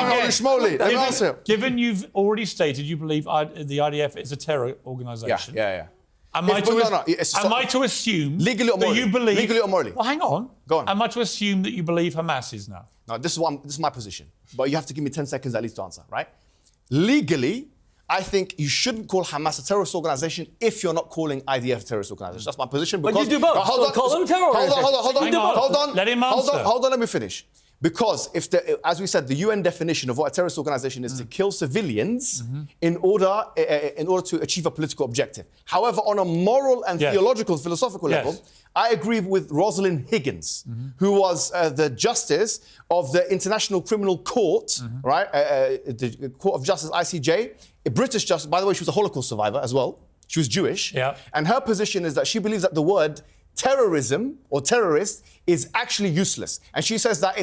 again.
Given you've already stated you believe the IDF is a terror organisation.
Yeah.
Am I to assume
legally or morally?
That you believe...
Legally or morally?
Well, hang on.
Go on.
Am I to assume that you believe Hamas is now?
No, this is my position. But you have to give me 10 seconds at least to answer, right? Legally, I think you shouldn't call Hamas a terrorist organization if you're not calling IDF a terrorist organization. That's my position.
But you do both. Call them terrorists.
Hold on.
Let him answer.
Hold on, let me finish. Because as we said, the UN definition of what a terrorist organization is to kill civilians in order to achieve a political objective. However, on a moral and theological, philosophical level, I agree with Rosalind Higgins, who was the justice of the International Criminal Court, right? The Court of Justice, ICJ, a British justice. By the way, she was a Holocaust survivor as well. She was Jewish.
Yeah.
And her position is that she believes that the word terrorism or terrorist is actually useless. And she says that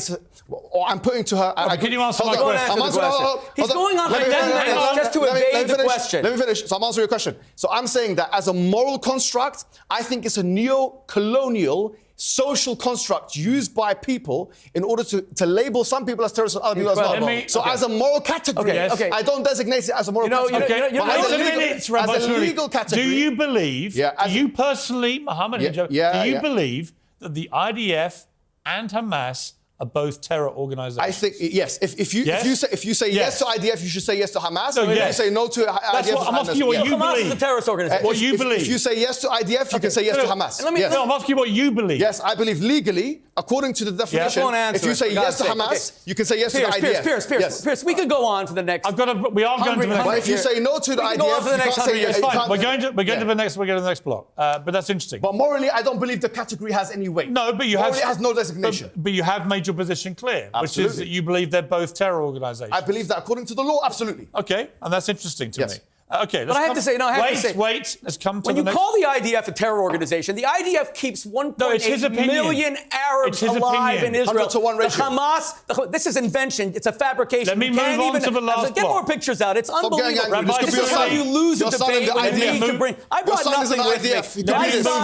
I'm putting to her...
Can you answer my question?
He's going on for 10 minutes just to evade the question.
Let me finish. So I'm answering your question. So I'm saying that as a moral construct, I think it's a neo-colonial social construct used by people in order to label some people as terrorists and other people as well. So as a moral category, I don't designate it as a moral category.
As a legal category. Do you believe, you personally, Muhammad Hijab, do you believe that the IDF and Hamas are both terror organizations?
I think yes. If you say yes to IDF, you should say yes to Hamas. If you say no to IDF,
I'm asking you what you
Hamas
believe.
is a terrorist organization.
What you believe.
If you say yes to IDF, you can say yes to Hamas.
I'm asking you what you believe.
Yes, I believe legally, according to the definition, if you say yes to Hamas, you can say yes to the IDF.
Pierce, we could go on for the next.
We are going to the next.
But if you say no to the IDF, you can't say yes.
Fine. We're going to the next block. But that's interesting.
But morally, I don't believe the category has any weight.
No, but you
have. Morally, it has no designation.
But you have made made your position clear, which is
Absolutely.
that you believe they're both terror organisations.
I believe that according to the law, absolutely.
Okay, and that's interesting to
Yes.
me. Okay,
But I have to say,
wait, let's come to
when
the
you
next...
call the IDF a terror organization, the IDF keeps 1.8 million Arabs alive in Israel.
100 to 1 ratio.
The Hamas, this is invention. It's a fabrication.
Let me
You can't
move on to the last
Get
block.
more pictures out. It's
getting
unbelievable.
angry. This could
This
be
is
your
how
son.
you lose a
Your son
debate
in the
when you
IDF.
need to bring... I
Your
brought
son is in
nothing
the
with me.
IDF. He could
My
be this.
son...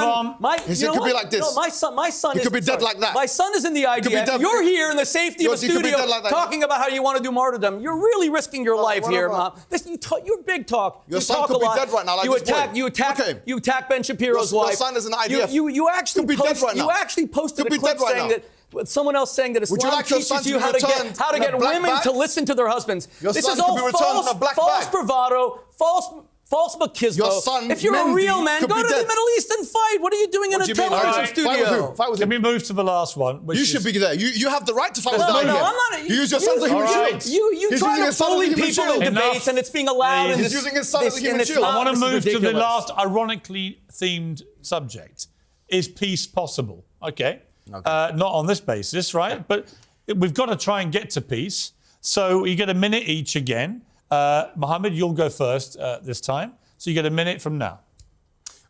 He could be like this.
No, my son
He
is...
could be dead like that.
My son is in the
could be
IDF.
dead.
You're here in the safety of a
He could be
studio
dead like that.
talking about how you want to do martyrdom. You're really risking your life here,
whatever.
Mom. You're big talk.
Your
You
son
talk
could
a
be
lot.
dead right now, like
You
this boy.
you attack Ben Shapiro's
Your
wife.
son is an IDF.
You actually
Could be dead right now.
You actually posted
Could
a
be
clip
dead right
saying
now.
that with someone else saying that
Would you
Islam
like your son
teaches
to
you
be
how to
returned
get
in a black
women
bag?
to listen to their husbands.
Your
This
son
is
could
all
be returned in a black
false
bag.
bravado, false machismo.
Your son,
if you're a
Mendy,
real man,
could
go
be
to the
dead.
Middle East and fight. What are you doing in a
do you mean?
television
All right,
studio?
fight with who? Fight with
Let
him.
me move to the last one. Which
You
is,
should be there. You have the right to fight
No,
with the
no,
IDF.
I'm not.
You use your son as a human
right.
shield.
You
He's
try
using
to
his son as a
bully
human
people in
shield.
Enough.
debates, and it's being allowed.
Please.
in
He's
this-
using his son as a
this-
human
and it's
shield.
not-
I want to
this is
move to the
ridiculous.
last ironically themed subject. Is peace possible? Okay. Not on this basis, right? But we've got to try and get to peace. So you get a minute each again. Mohammed, you'll go first this time. So you get a minute from now.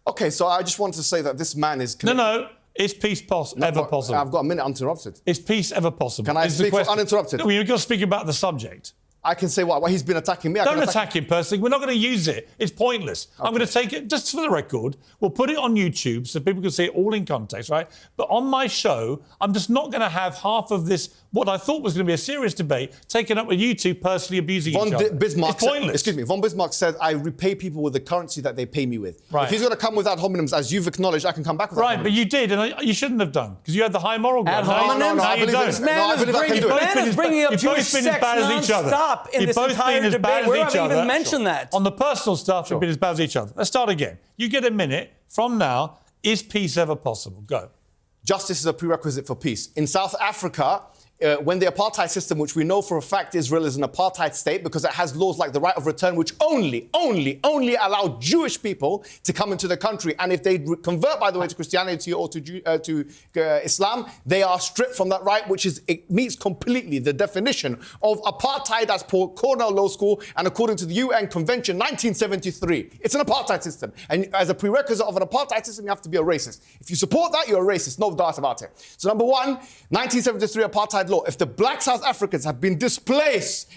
Okay, so I just wanted to say that this man is...
No. Is peace ever possible?
I've got a minute uninterrupted.
Is peace ever possible?
Can I
Is the
speak for
question.
uninterrupted?
No, you've got to speak about the subject.
I can say what he's been attacking me. I
Don't
can
attack him personally. We're not going to use it. It's pointless. I'm going to take it, just for the record, we'll put it on YouTube so people can see it all in context, right? But on my show, I'm just not going to have half of this, what I thought was going to be a serious debate, taken up with you two personally abusing each other.
Bismarck
It's pointless.
Von Bismarck said, I repay people with the currency that they pay me with.
Right.
If he's going to come with ad hominems, as you've acknowledged, I can come back with ad
Right, but
hominems.
you did, and you shouldn't have done, because you had the high moral ground.
Ad hominems?
No,
Now
I
you
believe
don't.
in- no, I believe I can do it.
Man is bringing up
You've
Jewish
both been
sex
as bad as each other.
non-stop in
You've
this
both
entire
been as
debate.
bad as
Where
each
have I
other.
even mentioned that?
On the personal stuff, you've been as bad as each other. Let's start again. You get a minute from now. Is peace ever possible? Go.
Justice is a prerequisite for peace. In South Africa, when the apartheid system, which we know for a fact Israel is an apartheid state because it has laws like the right of return, which only allow Jewish people to come into the country. And if they convert, by the way, to Christianity or to Islam, they are stripped from that right, it meets completely the definition of apartheid as per Cornell Law School and according to the UN Convention 1973. It's an apartheid system. And as a prerequisite of an apartheid system, you have to be a racist. If you support that, you're a racist. No doubt about it. So number one, 1973 apartheid law. If the black South Africans have been displaced,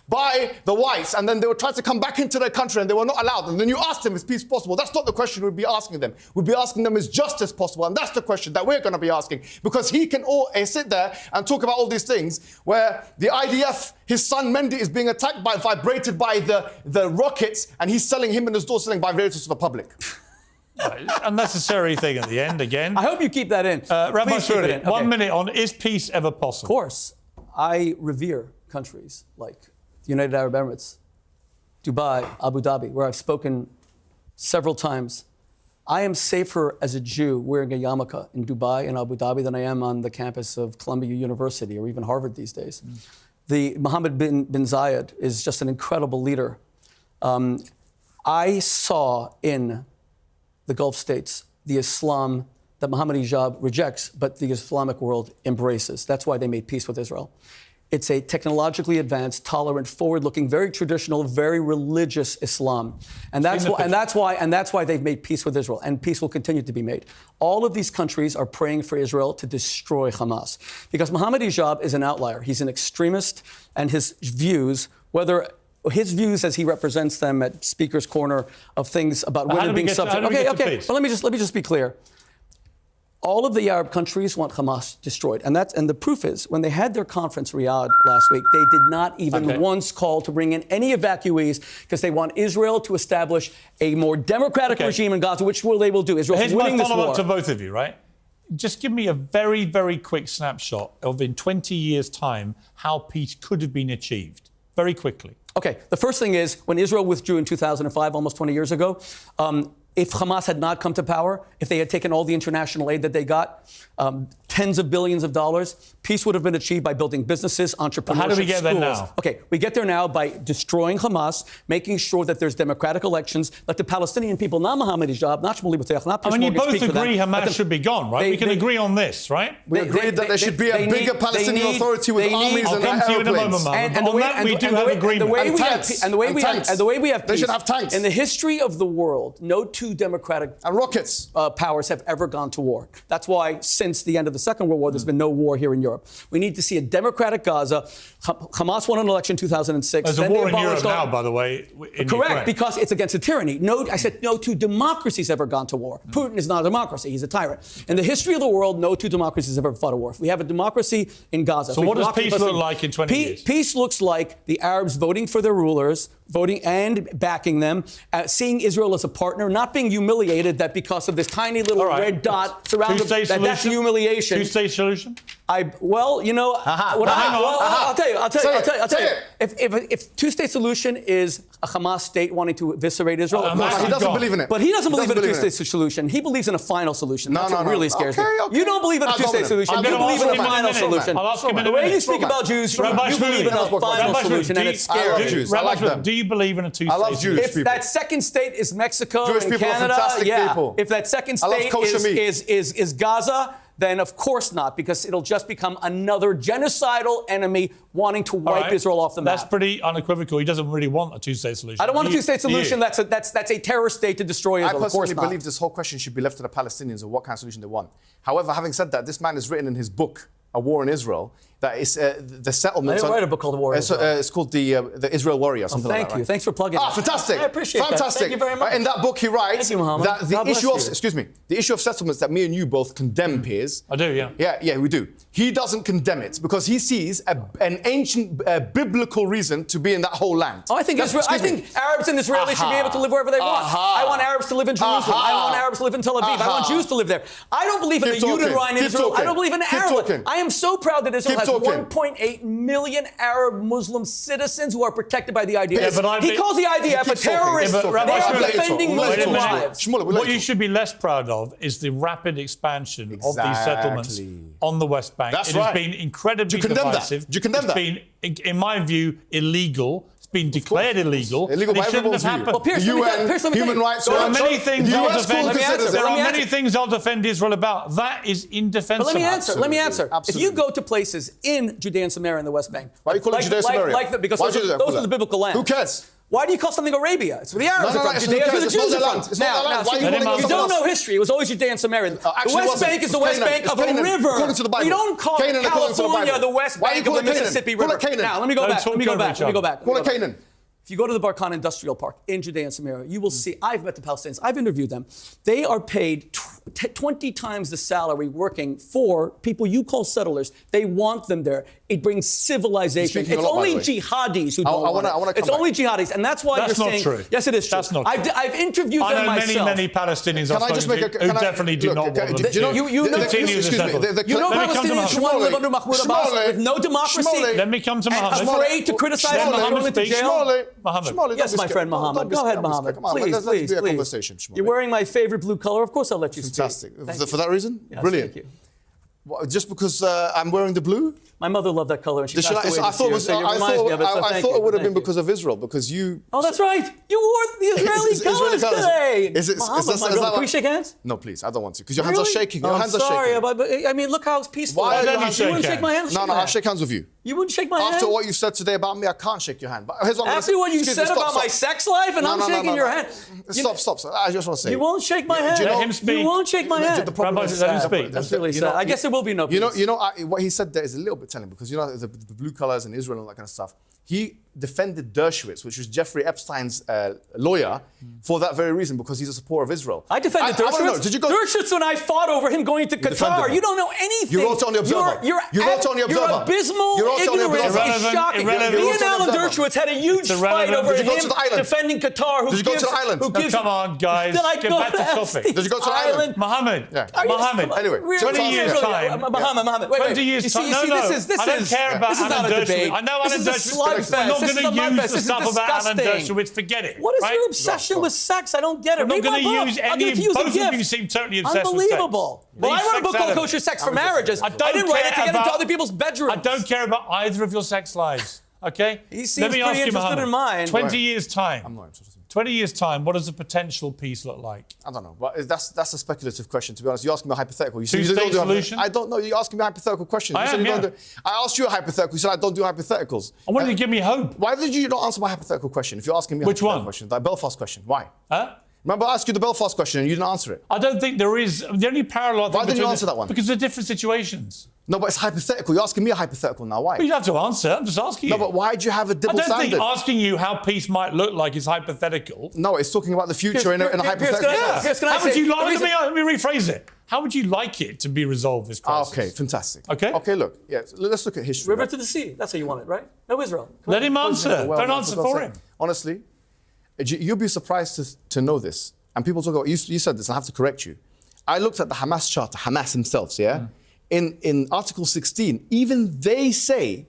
by the whites, and then they were trying to come back into their country and they were not allowed, and then you ask them, is peace possible? That's not the question we'd be asking them. We'd be asking them, is justice possible? And that's the question that we're going to be asking. Because he can sit there and talk about all these things where the IDF, his son Mendy is being attacked vibrated by the rockets, and he's selling him and his daughter selling vibrators to the public.
Unnecessary thing at the end again.
I hope you keep that in.
Rabbi
Please keep it
Shuri,
in. Okay.
1 minute on, is peace ever possible?
Of course, I revere countries like the United Arab Emirates, Dubai, Abu Dhabi, where I've spoken several times. I am safer as a Jew wearing a yarmulke in Dubai and Abu Dhabi than I am on the campus of Columbia University or even Harvard these days. The Mohammed bin Zayed is just an incredible leader. I saw in the Gulf states the Islam that Mohammed Hijab rejects, but the Islamic world embraces. That's why they made peace with Israel. It's a technologically advanced, tolerant, forward-looking, very traditional, very religious Islam, and that's why they've made peace with Israel, and peace will continue to be made. All of these countries are praying for Israel to destroy Hamas, because Mohammed Hijab is an outlier. He's an extremist, and his views, as he represents them at Speaker's Corner of things about women being subject. Okay. But let me just be clear. All of the Arab countries want Hamas destroyed, and the proof is when they had their conference in Riyadh last week, they did not even once call to bring in any evacuees because they want Israel to establish a more democratic regime in Gaza, which they will do. Israel's winning this war.
Here's my follow-up to both of you, right? Just give me a very, very quick snapshot of in 20 years' time how peace could have been achieved. Very quickly.
Okay, the first thing is when Israel withdrew in 2005, almost 20 years ago, if Hamas had not come to power, if they had taken all the international aid that they got, tens of billions of dollars, peace would have been achieved by building businesses, entrepreneurship,
how do we get
schools.
there now?
Okay, we get there now by destroying Hamas, making sure that there's democratic elections, let the Palestinian people, not Mohammed Hijab, not Shmuley B'Tayach, not Piers
I mean, you
Morgan
both
speak for them,
agree
let
Hamas
them-
should be gone, right? We can agree on this, right?
We agreed that there should be a bigger Palestinian Authority with armies
I'll
and
come to you in a moment,
airplanes.
Mohammed.
And the
On
way,
that,
and
we
the-
do
and the
have
way-
agreement.
And the way
And
we have
tanks.
pe- and the way
And
we have
tanks.
and the way we have
They
peace.
should have tanks.
In the history of the world, no two democratic
And rockets.
powers have ever gone to war. That's why since the end of the Second World War, there's been no war here in Europe. We need to see a democratic Gaza. Hamas won an election in 2006.
There's a
then they
war in Europe
abolished all-
now, by the way, in
Correct,
Ukraine.
because it's against a tyranny. No, I said no two democracies have ever gone to war. Putin is not a democracy; he's a tyrant. In the history of the world, no two democracies have ever fought a war. We have a democracy in Gaza.
So what does peace look like in 20 years?
Peace looks like the Arabs voting for their rulers, voting and backing them, seeing Israel as a partner, not being humiliated that because of this tiny little
All right.
red dot surrounded
Two-state
that's
solution?
humiliation.
Two-state solution?
Well, you know, I'll tell you. If two-state solution is a Hamas state wanting to eviscerate Israel,
Hamas
No,
is
he doesn't
gone.
believe in it.
but he doesn't believe in a
it.
two-state solution. He believes in a final solution. That's what
no.
really scares me.
Okay.
You don't believe in a
I'll go
two-state
with him.
solution.
I'm
You
gonna
believe
ask
in a
him in a
final
minute.
solution.
I'll ask him in a
The way
minute.
you speak about Jews, you
Rabbi
believe in a
Shmuley.
final
Rabbi
solution, and
Shmuley,
it's
I love
scary.
Jews. I like them.
Do you believe in a two-state
I love
solution?
Jewish
If
people.
that second state is Mexico
Jewish
and
people are
Canada,
fantastic
yeah.
people.
If that second
I love
state
kosher meat.
is Gaza, then of course not, because it'll just become another genocidal enemy wanting to wipe
right.
Israel off the map.
That's pretty unequivocal. He doesn't really want a two-state solution.
I don't want a
You-
two-state solution.
you.
That's a terrorist state to destroy
I
Israel. Of course
personally
not.
believe this whole question should be left to the Palestinians of what kind of solution they want. However, having said that, this man has written in his book, A War in Israel, that is the settlements.
I didn't write a book called A War in Israel.
It's called the Israel Warrior, something
Thank
like that.
you.
Right?
Thanks for plugging it.
Fantastic!
I appreciate that.
Fantastic.
Thank you very much.
In that book, he writes
Thank you, Muhammad.
that the
God bless
issue of
you.
the issue of settlements that me and you both condemn, Piers.
I do, yeah.
Yeah, we do. He doesn't condemn it because he sees an ancient biblical reason to be in that whole land.
Oh, I think Arabs and Israelis should be able to live wherever they want. I want Arabs to live in Jerusalem. I want Arabs to live in Tel Aviv. I want Jews to live there. I don't believe in the Uterine in Israel. I don't believe in Ireland. I am so proud that Israel has 1.8 million Arab Muslim citizens who are protected by the IDF. He calls the IDF a terrorist. They are defending Muslim lives.
What you should be less proud of is the rapid expansion of these settlements on the West Bank.
That's
It
right.
has been incredibly
Do you condemn
divisive.
that? Do you condemn that?
It's been, in my view, illegal. It's been declared illegal.
Illegal by
It shouldn't have
everyone's view.
happened.
Well, Pierce,
The
let me
UN,
tell you
human rights
There are
watch.
many things I'll
US
defend.
called citizens.
There
Let
are
me
many
answer.
things I'll defend Israel about. That is indefensible.
But let me answer.
Absolutely.
If you go to places in Judea and Samaria and the West Bank,
Why do you call it Judea and Samaria?
Because
Why do you do that?
those are the biblical lands.
Who cares?
Why do you call something Arabia? It's where the Arabs
No,
are from.
it's
Judea is where the
it's not
Jews
their
are
land.
from.
It's not their land. Why are you
Let him
calling it
answer.
You don't
something
know
else?
history. It was always Judea and Samaria. The
Actually,
West
it wasn't.
Bank is the
It's
West
Canaan.
Bank
It's
of a
Canaan.
river.
According to the Bible.
We don't call
Canaan according to the
California
Bible.
the West
Why
Bank
you
of the
call it Canaan?
Mississippi
Call
River.
it Canaan.
Now, let me go
Don't
back.
talk
Let me go
over
back.
each
Let me go
other.
back.
Call it Canaan.
If you go to the Barkhan Industrial Park in Judea and Samaria, you will see, I've met the Palestinians, I've interviewed them. They are paid 20 times the salary working for people you call settlers. They want them there. It brings civilization.
Speaking
It's
a lot, by
only
the way.
jihadis who
I
don't want
wanna
it.
come
It's only jihadis. And that's why
That's
you're
not
saying...
true.
Yes, it is true.
That's not true.
I've interviewed
I
them
know
myself.
many Palestinians
Can I just make a...
who definitely do not want them to
you know-
continue the settlement.
You know
Let me come to
Palestinians who want to live under Mahmoud Abbas
Shmuley.
with no democracy?
Shmuley.
Let me come to
And
Mohammed.
afraid to criticize
Let
him and throw him
Mohammed
into
speak.
jail?
Mohammed.
Yes, my friend Mohammed. Go ahead, Mohammed. Please.
Be a conversation, Shmuley.
You're wearing my favorite blue color. Of course I'll let you speak.
Fantastic.
Thank you.
For that reason?
Yes,
Brilliant.
thank you.
What, just because I'm wearing the blue?
My mother loved that color and she passed away this
I thought
year,
it was-
so it reminds me of it, so
I
thank
thought
you.
it would have been
Thank you.
because of Israel, because you...
Oh, that's right. You wore the Israeli
It's Israeli
colors
colours.
today.
Is
Muhammad,
that
my brother,
like-
can we shake hands?
No, please, I don't want to, because your hands are
Really?
shaking. Your
Oh,
hands
I'm
are
sorry,
shaking.
but I mean, look how peaceful.
Why
I
are your
am.
hands
You wouldn't
shaking?
shake my hand?
No, I'll shake hands with you.
You wouldn't shake my hand?
After what you said today about me, I can't shake your hand. But here's what I'm
After
gonna
what you
excuse
said
me, stop,
about
stop.
my sex life and I'm shaking your hand.
Stop. I just want to say.
You won't shake my hand.
Do you know-
Let him speak.
You won't shake my hand.
The problem
Rabbi,
is,
let him speak.
That's really sad. I guess there will be no peace.
You know, what he said there is a little bit telling, because you know the blue colors in Israel and all that kind of stuff. He defended Dershowitz, which was Jeffrey Epstein's lawyer, for that very reason, because he's a supporter of Israel.
I defended
I wanna know,
Dershowitz.
did you go?
Dershowitz and I fought over him going to
defended
Qatar.
him.
You don't know anything.
You wrote it on the Observer.
You're
You wrote it on the Observer.
Your abysmal
You wrote it on the
ignorance
Observer.
is shocking.
Irrelevant.
Me
You
and
wrote it on
Alan
the Observer.
Dershowitz had a huge
It's
fight
irrelevant.
over
Did you go
him
to the island?
defending Qatar.
Did you go to the island?
Who
No,
gives,
come on, guys.
Did I
Get
go
back to
to
topic.
Epstein's
Did you go to the island?
Mohammed.
Yeah.
Mohammed.
Anyway,
Really?
20 years'
Really?
time.
Mohammed, wait.
20 years'
You
time.
see,
No,
this
no.
is
I don't care about
this is not
Alan
a debate.
Dershowitz. I know
This
Alan
is a
Dershowitz.
slugfest.
Not not
This
going
is a
to use
mudfest.
the
This is
stuff about Alan
disgusting.
Dershowitz. Forget it.
What is
right?
your obsession with sex? I don't get it.
I'm not
Read my
going to
book.
use
I'll
any
give
of
you
both
a
of
gift.
you seem totally obsessed with sex.
Unbelievable. Well, I wrote a book called Kosher Sex for Marriages. I didn't write it to get into other people's bedrooms.
I don't care about either of your sex lives. Okay?
He seems pretty interested
Mohammed,
in mine.
20 years' time.
I'm not interested.
20 years' time, what does a potential peace look like?
I don't know, but that's a speculative question, to be honest. You're asking me a hypothetical. You
Two-state solution?
I don't know. You're asking me a hypothetical question.
I
asked you a hypothetical. You said I don't do hypotheticals.
I wanted to give me hope.
Why did you not answer my hypothetical question? If you're asking me a
Which
hypothetical
one?
question, the Belfast question. Why?
Huh?
Remember, I asked you the Belfast question and you didn't answer it.
I don't think there is. The only parallel.
Why didn't you answer that one?
Because they're different situations.
No, but it's hypothetical. You're asking me a hypothetical now. Why?
Well, you don't have to answer. I'm just asking you.
No, but why do you have a
I
double
don't
standard?
think asking you how peace might look like is hypothetical.
No, it's talking about the future in a hypothetical.
How would you like? Let me rephrase it. How would you like it to be resolved? This crisis.
Okay, fantastic.
Okay.
Okay, look. Yeah, let's look at history.
River to the sea. That's how you want it, right? No Israel.
Let him answer.
Well,
Don't answer for him.
Honestly, you'll be surprised to know this. And people talk about, you said this, and I have to correct you. I looked at the Hamas charter, Hamas themselves, yeah? In Article 16, even they say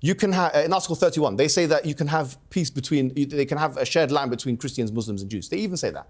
you can have, in Article 31, they say that you can have peace between, they can have a shared land between Christians, Muslims, and Jews. They even say that.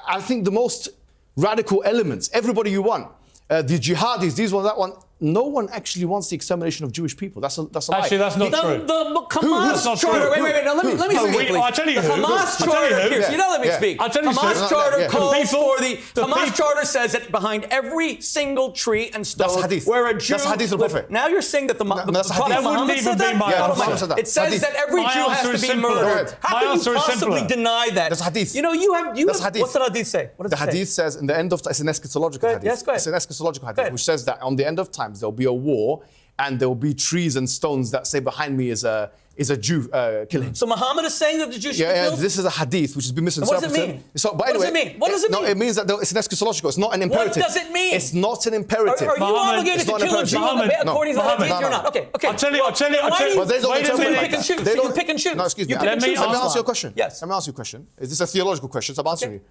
I think the most radical elements, everybody you want, the jihadis, these one, that one, no one actually wants the extermination of Jewish people. That's a lie.
Actually, that's not true.
The Hamas charter. Wait. Now, let me speak.
I'll tell you
the
who.
Hamas charter. You know, let me speak.
I'll tell you
Hamas charter calls for the Hamas
people.
charter says that behind every single tree and stone
That's hadith.
where a Jew.
That's hadith of the Prophet.
Now you're saying that the
that's
Prophet
hadith.
Muhammad said that?
my
Yeah,
answer.
Muhammad said that.
It says
Hadith.
that every
My
Jew
answer
has
is
to be
simpler.
murdered.
My
How can
answer
you
is
possibly
simpler.
deny that?
That's hadith.
You know, you have.
That's hadith.
What's the hadith say? What does
The
it say?
hadith says in the end of it's an eschatological hadith.
Yes, go ahead.
It's an eschatological hadith,
ahead.
which says that on the end of times there'll be a war and there will be trees and stones that say behind me is a Jew killing.
So Muhammad is saying that the Jews should be
Yeah,
killed?
this is a hadith which has been
What
misinterpreted.
does it mean?
So, but
What does
anyway,
it mean? What does it mean?
No, it means that it's an eschatological. It's not an imperative.
What does it mean?
It's not an imperative.
Are you obligated
it's
to
not an
kill a Jew
imperative.
according to the
Muhammad.
hadith? You're not. Okay.
I'll tell you.
Why do you-
But they don't
Wait a
interpret
minute.
like
pick and
that.
choose.
They
So you
don't-
pick and choose.
No, excuse me.
You pick and
Let
choose
me
Islam.
ask you a question.
Yes.
Let me ask you a question. Is this a theological question? So I'm answering you.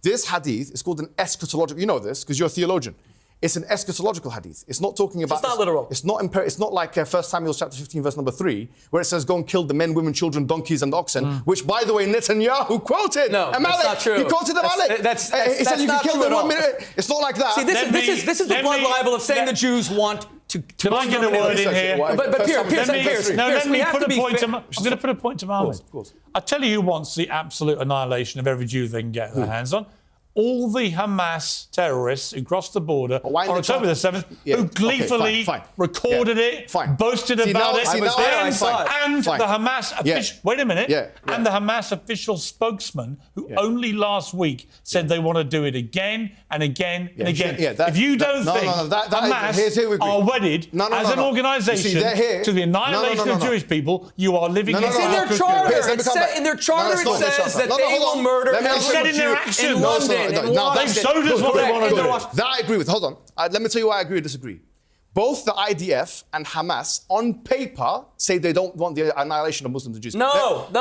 This hadith is called an eschatological. You know this because you're a theologian. It's an eschatological hadith. It's not talking about.
It's not literal.
It's not It's not like 1 Samuel chapter 15, verse number 3, where it says, "Go and kill the men, women, children, donkeys, and oxen." Which, by the way, Netanyahu quoted.
No, that's
Amalek.
not true.
He quoted Amalek.
That's
he said you
not
can kill
true
them
at
1
all.
minute. It's not like that.
See, this is the blood libel of saying the Jews want to.
Can I get a word in here?
But Pierce,
Let me
we have
put
to
a
be
point.
fair.
I'm going to put a point to Mohammed.
Of course.
I'll tell you who wants the absolute annihilation of every Jew they can get their hands on. All the Hamas terrorists who crossed the border on
why
October the 7th,
Yeah,
who
okay,
gleefully
fine.
recorded it,
Fine.
boasted
See,
about
now-
it,
see, now I saw it.
and
Fine.
the Hamas official. Wait a minute.
Yeah.
And the Hamas official spokesman, who only last week said they want to do it again and again and again. If you don't think Hamas are wedded as an organisation to the annihilation of Jewish people, you are living in
In their charter, in their charter, it says that they will murder every Jew in London, in Washington.
Showed us what they want to do.
That I agree with. Hold on. Let me tell you why I agree or disagree. Both the IDF and Hamas, on paper, say they don't want the annihilation of Muslims and Jews.
No. The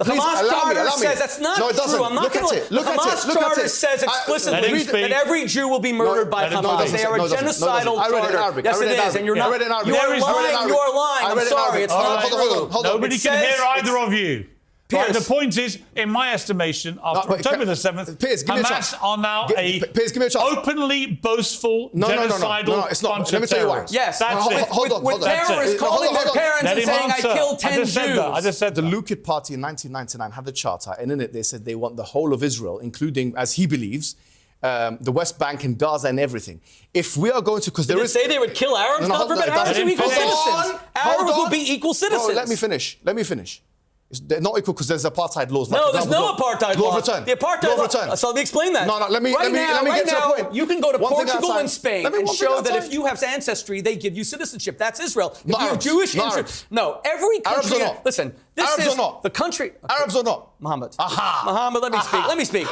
Hamas charter says that's not
no, it doesn't.
true. I'm not
Look
going
at it. Look at it.
Hamas
Look at
charter
it.
says explicitly
Let him
that every Jew will be murdered by Hamas. They are a genocidal
I read it in
charter.
Arabic.
Yes, it is. And you're not.
I read it in Arabic.
You're lying. You're lying. I'm sorry. It's not true.
Hold on.
Nobody can hear either of you. Right, the point is, in my estimation, after October the 7th,
Piers, give me a chance.
Hamas are now
Piers, give me a chance.
openly boastful, genocidal
No, it's not.
bunch
Let me
of
tell you why.
terrorists.
Yes.
That's it.
Hold on.
With terrorists calling their parents and saying, "I killed 10 Jews."
I just said
The Likud Party in 1999 had the charter, and in it they said they want the whole of Israel, including, as he believes, the West Bank and Gaza and everything. If we are going to, because there is,
say they would kill Arabs. God forbid, Arabs are equal citizens. Arabs will be equal citizens.
Bro, let me finish. They're not equal because there's apartheid laws.
No, there's no apartheid
law
law.
of return.
The apartheid
law of
law.
return.
So let me explain that.
No, let me get to the point.
You can go to
One thing at a
Portugal
time.
and Spain
Let me
and
one thing
show
at a
that
time.
if you have ancestry, they give you citizenship. That's Israel. If
Not
you have
Arabs.
Jewish
Not
ancestry,
Arabs.
no. Every country.
Arabs or not?
Listen, this
Arabs
is
or not?
the country.
Arabs or not?
Muhammad.
Aha.
Muhammad, let me speak. Let me speak.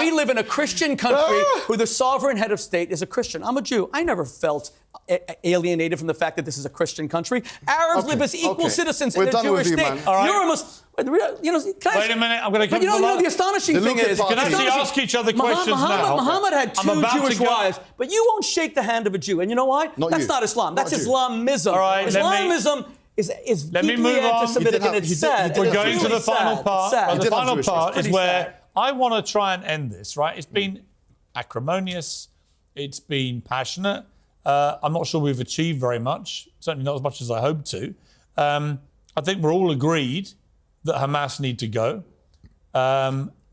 We live in a Christian country where the sovereign head of state is a Christian. I'm a Jew. I never felt alienated from the fact that this is a Christian country. Arabs live as equal citizens in their Jewish state.
All right.
You're a Muslim. Wait a
minute, I'm going to give
But you
you
know the astonishing thing is,
you can actually ask each other questions now.
Muhammad had two Jewish wives, but you won't shake the hand of a Jew. And you know why? That's not Islam. That's Islamism.
All right,
Islamism is
Let me
deeply
move on.
anti-Semitic, and it's sad.
We're
It's
going to
really
the final
sad.
part.
It's sad.
And the
did have
final
Jewish
part
history.
is
It's
where
pretty
I want to try and end this, right? It's been acrimonious. It's been passionate. I'm not sure we've achieved very much, certainly not as much as I hoped to. I think we're all agreed that Hamas need to go.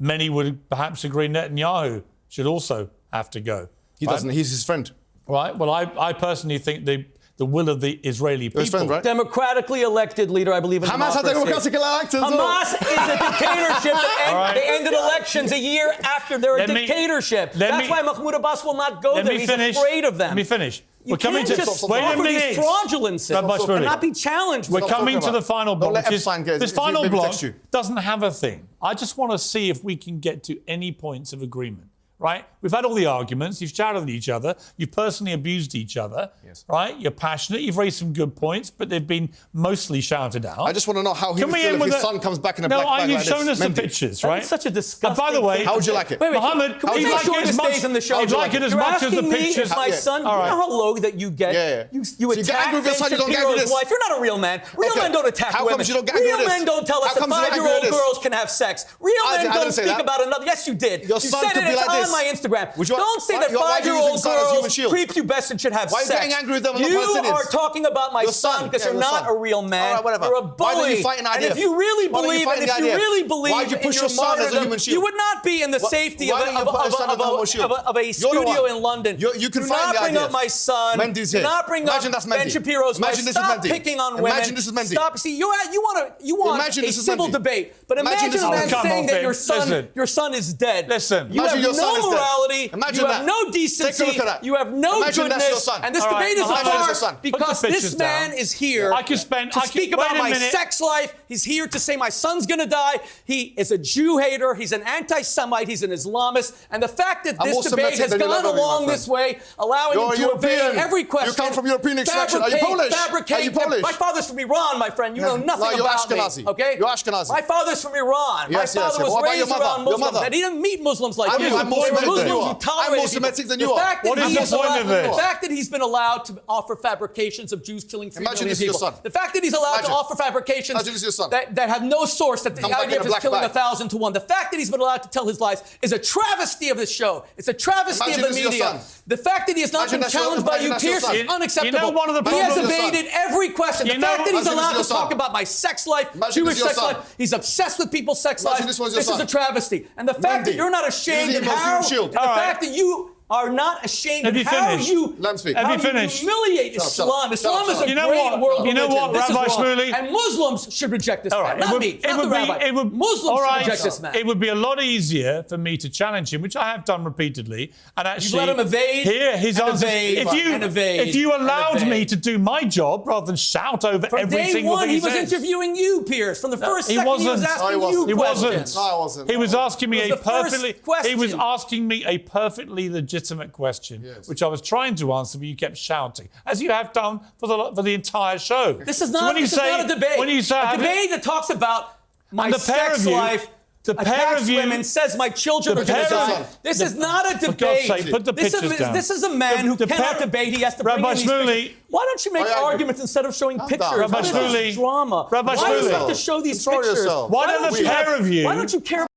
Many would perhaps agree Netanyahu should also have to go.
He doesn't. He's his friend.
Right? Well, I personally think the will of the Israeli people.
His friend, right?
Democratically elected leader, I believe in
Hamas had
democracy.
democratic elections.
Hamas is a dictatorship. They ended elections a year after they're a dictatorship. That's why Mahmoud Abbas will not go there. He's afraid of them.
Let me finish.
You can't just offer these fraudulences and not be challenged.
We're coming to the final block. This final block
you.
doesn't have a thing. I just want to see if we can get to any points of agreement. Right? We've had all the arguments. You've shouted at each other. You've personally abused each other.
Yes.
Right? You're passionate. You've raised some good points, but they've been mostly shouted out.
I just want to know how he would feel if his son comes back in a black bag
you've
like
shown
this.
us the pictures, right?
That's such a disgusting.
By the way,
how would you like it?
Wait,
Mohammed,
can we make sure this stays in the show?
I'd like it as much as the pictures.
If my son,
All right.
you know how low that you get?
Yeah.
You
So you get
attack
angry with your son, you don't get angry with
Shapiro's
this.
wife. You're not a real man. Real men don't attack
How
women.
comes you don't get angry
Real
with this?
men don't tell us
How
that
comes you don't get angry
5-year-old
with this?
girls can have sex. Real men
I
don't
didn't say
speak
that.
about another. Yes, you did.
Your
You
son
said
could
it
be like
on
this.
my Instagram.
Would you-
Don't say that
why are you using
5-year-old
son as human
girls,
shield?
prepubescent, should have
Why are you
sex.
getting angry with them and not
You
Palestinians?
are talking about my
Your
son because
Yeah,
you're
your
not
son.
a real man.
All right, whatever.
You're a bully.
Why don't you fight an
And
idea?
if you really
Why don't you
believe,
fight
and
the
if you
idea?
really believe
Why'd you
in
push
your
your son as a
martyrdom,
human shield?
you would not be in the safety
why don't you put your son as a human shield?
of a
You're the
studio
one.
in London.
You can
Do
find
not
the
bring
ideas.
up my son.
Mendy's
Do
here.
not bring
Imagine
up
that's
Ben
Mendy.
Shapiro's wife.
Imagine this is
Stop
Mendy.
picking on women.
Imagine this is Mendy.
Stop. See, you want
Imagine
a
this is
civil
Mendy.
debate, but
Imagine
imagine
this
a
is
man
Mendy.
saying that
Listen.
your son is dead.
Listen.
You have
Imagine your son
no
is dead.
morality.
Imagine
You
that.
have no decency.
Take a look at that.
You have no
Imagine that's your
goodness.
son.
And this
All right,
debate is
imagine that's your
son.
apart
Put
the
because this
pictures
man
down.
is here
I could spend-
to
I could-
speak
wait
about
a
my
minute.
sex life. He's here to say my son's going to die. He is a Jew hater. He's an anti-Semite. He's an Islamist. And the fact that
I'm
this
more
debate
Semitic
has
than you'll
gone
ever be, my
along
friend.
this way, allowing
You're
him to evade
European.
every question.
You come from European extraction. Are you Polish?
Fabricate.
Are you Polish?
My father's from Iran, my friend. You know nothing
No, you're
about
Ashkenazi.
me. Okay?
You're Ashkenazi.
My father's from Iran.
Yes,
my
yes,
father
yes. What
was
about your
raised
mother?
around
Your
Muslims.
mother?
And he didn't meet Muslims like
I'm
you.
more
They were
Semitic than
Muslims
you
who
are.
tolerated
I'm more
people.
Semitic than you
The
are.
fact that
What is
he
the
is
point
allowed-
of this?
The fact that he's been allowed to offer fabrications of Jews killing 3
Imagine
million
this is your
people.
son.
The fact that he's allowed
Imagine.
to offer fabrications
Imagine this is your son.
that have no source, that the
Come back
idea
in
of
a
his
black
killing
bag.
1,000 to 1. The fact that he's been allowed to tell his lies is a travesty of this show. It's a travesty
Imagine
of
this
the
is your
media.
son.
The fact that he has not
Imagine
been
that's your-
challenged by you,
imagine that's your
Pierce,
son.
is unacceptable.
You know one of the
He has
problems-
evaded every question.
You
The
know-
fact that he's
Imagine this
allowed
is
to
your
talk
son.
about my sex life,
Imagine
Jewish
this is your
sex
son.
life, he's obsessed with people's sex
Imagine
life.
this was your
This is
son.
a travesty. And the fact that
Mendy.
you're not ashamed
Using
of
him as
how,
human shield.
and the
All right.
fact that you are not ashamed
Have
of
you
how
finished?
you,
Let him speak.
Have
how
you finished?
humiliate
Shut up,
Islam.
shut
Islam
up,
is
shut
a
up.
You know
great
what?
world
You know
religion.
what,
This is
Rabbi
wrong.
Shmuley?
And Muslims should reject this
All
man.
right.
Not me. Not the rabbi. Muslims
all
should
right.
reject this man.
It would be a lot easier for me to challenge him, which I have done repeatedly, and actually
let him evade
hear his
and
answers.
evade and evade
If you
and
allowed me
evade.
to do my job rather than shout over
From
every
day
single
one,
thing
he
he
was
says.
interviewing you, Pierce. From the first
he
second, he was
wasn't.
asking
No, he
you
wasn't.
He wasn't.
questions.
No, I wasn't.
He was asking me
It
a
was the first
perfectly.
question.
He was asking me a perfectly legitimate question, which I was trying to answer, but you kept shouting, as you have done for the entire show.
This is
So
not, this is not a debate.
When you say
a debate that talks about my
And the pair
sex
of you-
life,
the pair
attacks
of you-
women, says my children
the
are going to
pair of
die.
you-
This is not a
For God's
debate.
sake, put the pictures down.
This is a man who
The
cannot
pair-
debate. He has to
Rabbi
bring in these
Shmuley-
pictures. Why don't you make
I agree.
arguments instead of showing pictures?
done.
Rabbi
What is this
Shmuley-
drama?
Rabbi
Why do you
Shmuley-
have to show these
Control
pictures?
yourself.
Why don't the pair of you-
Why don't you care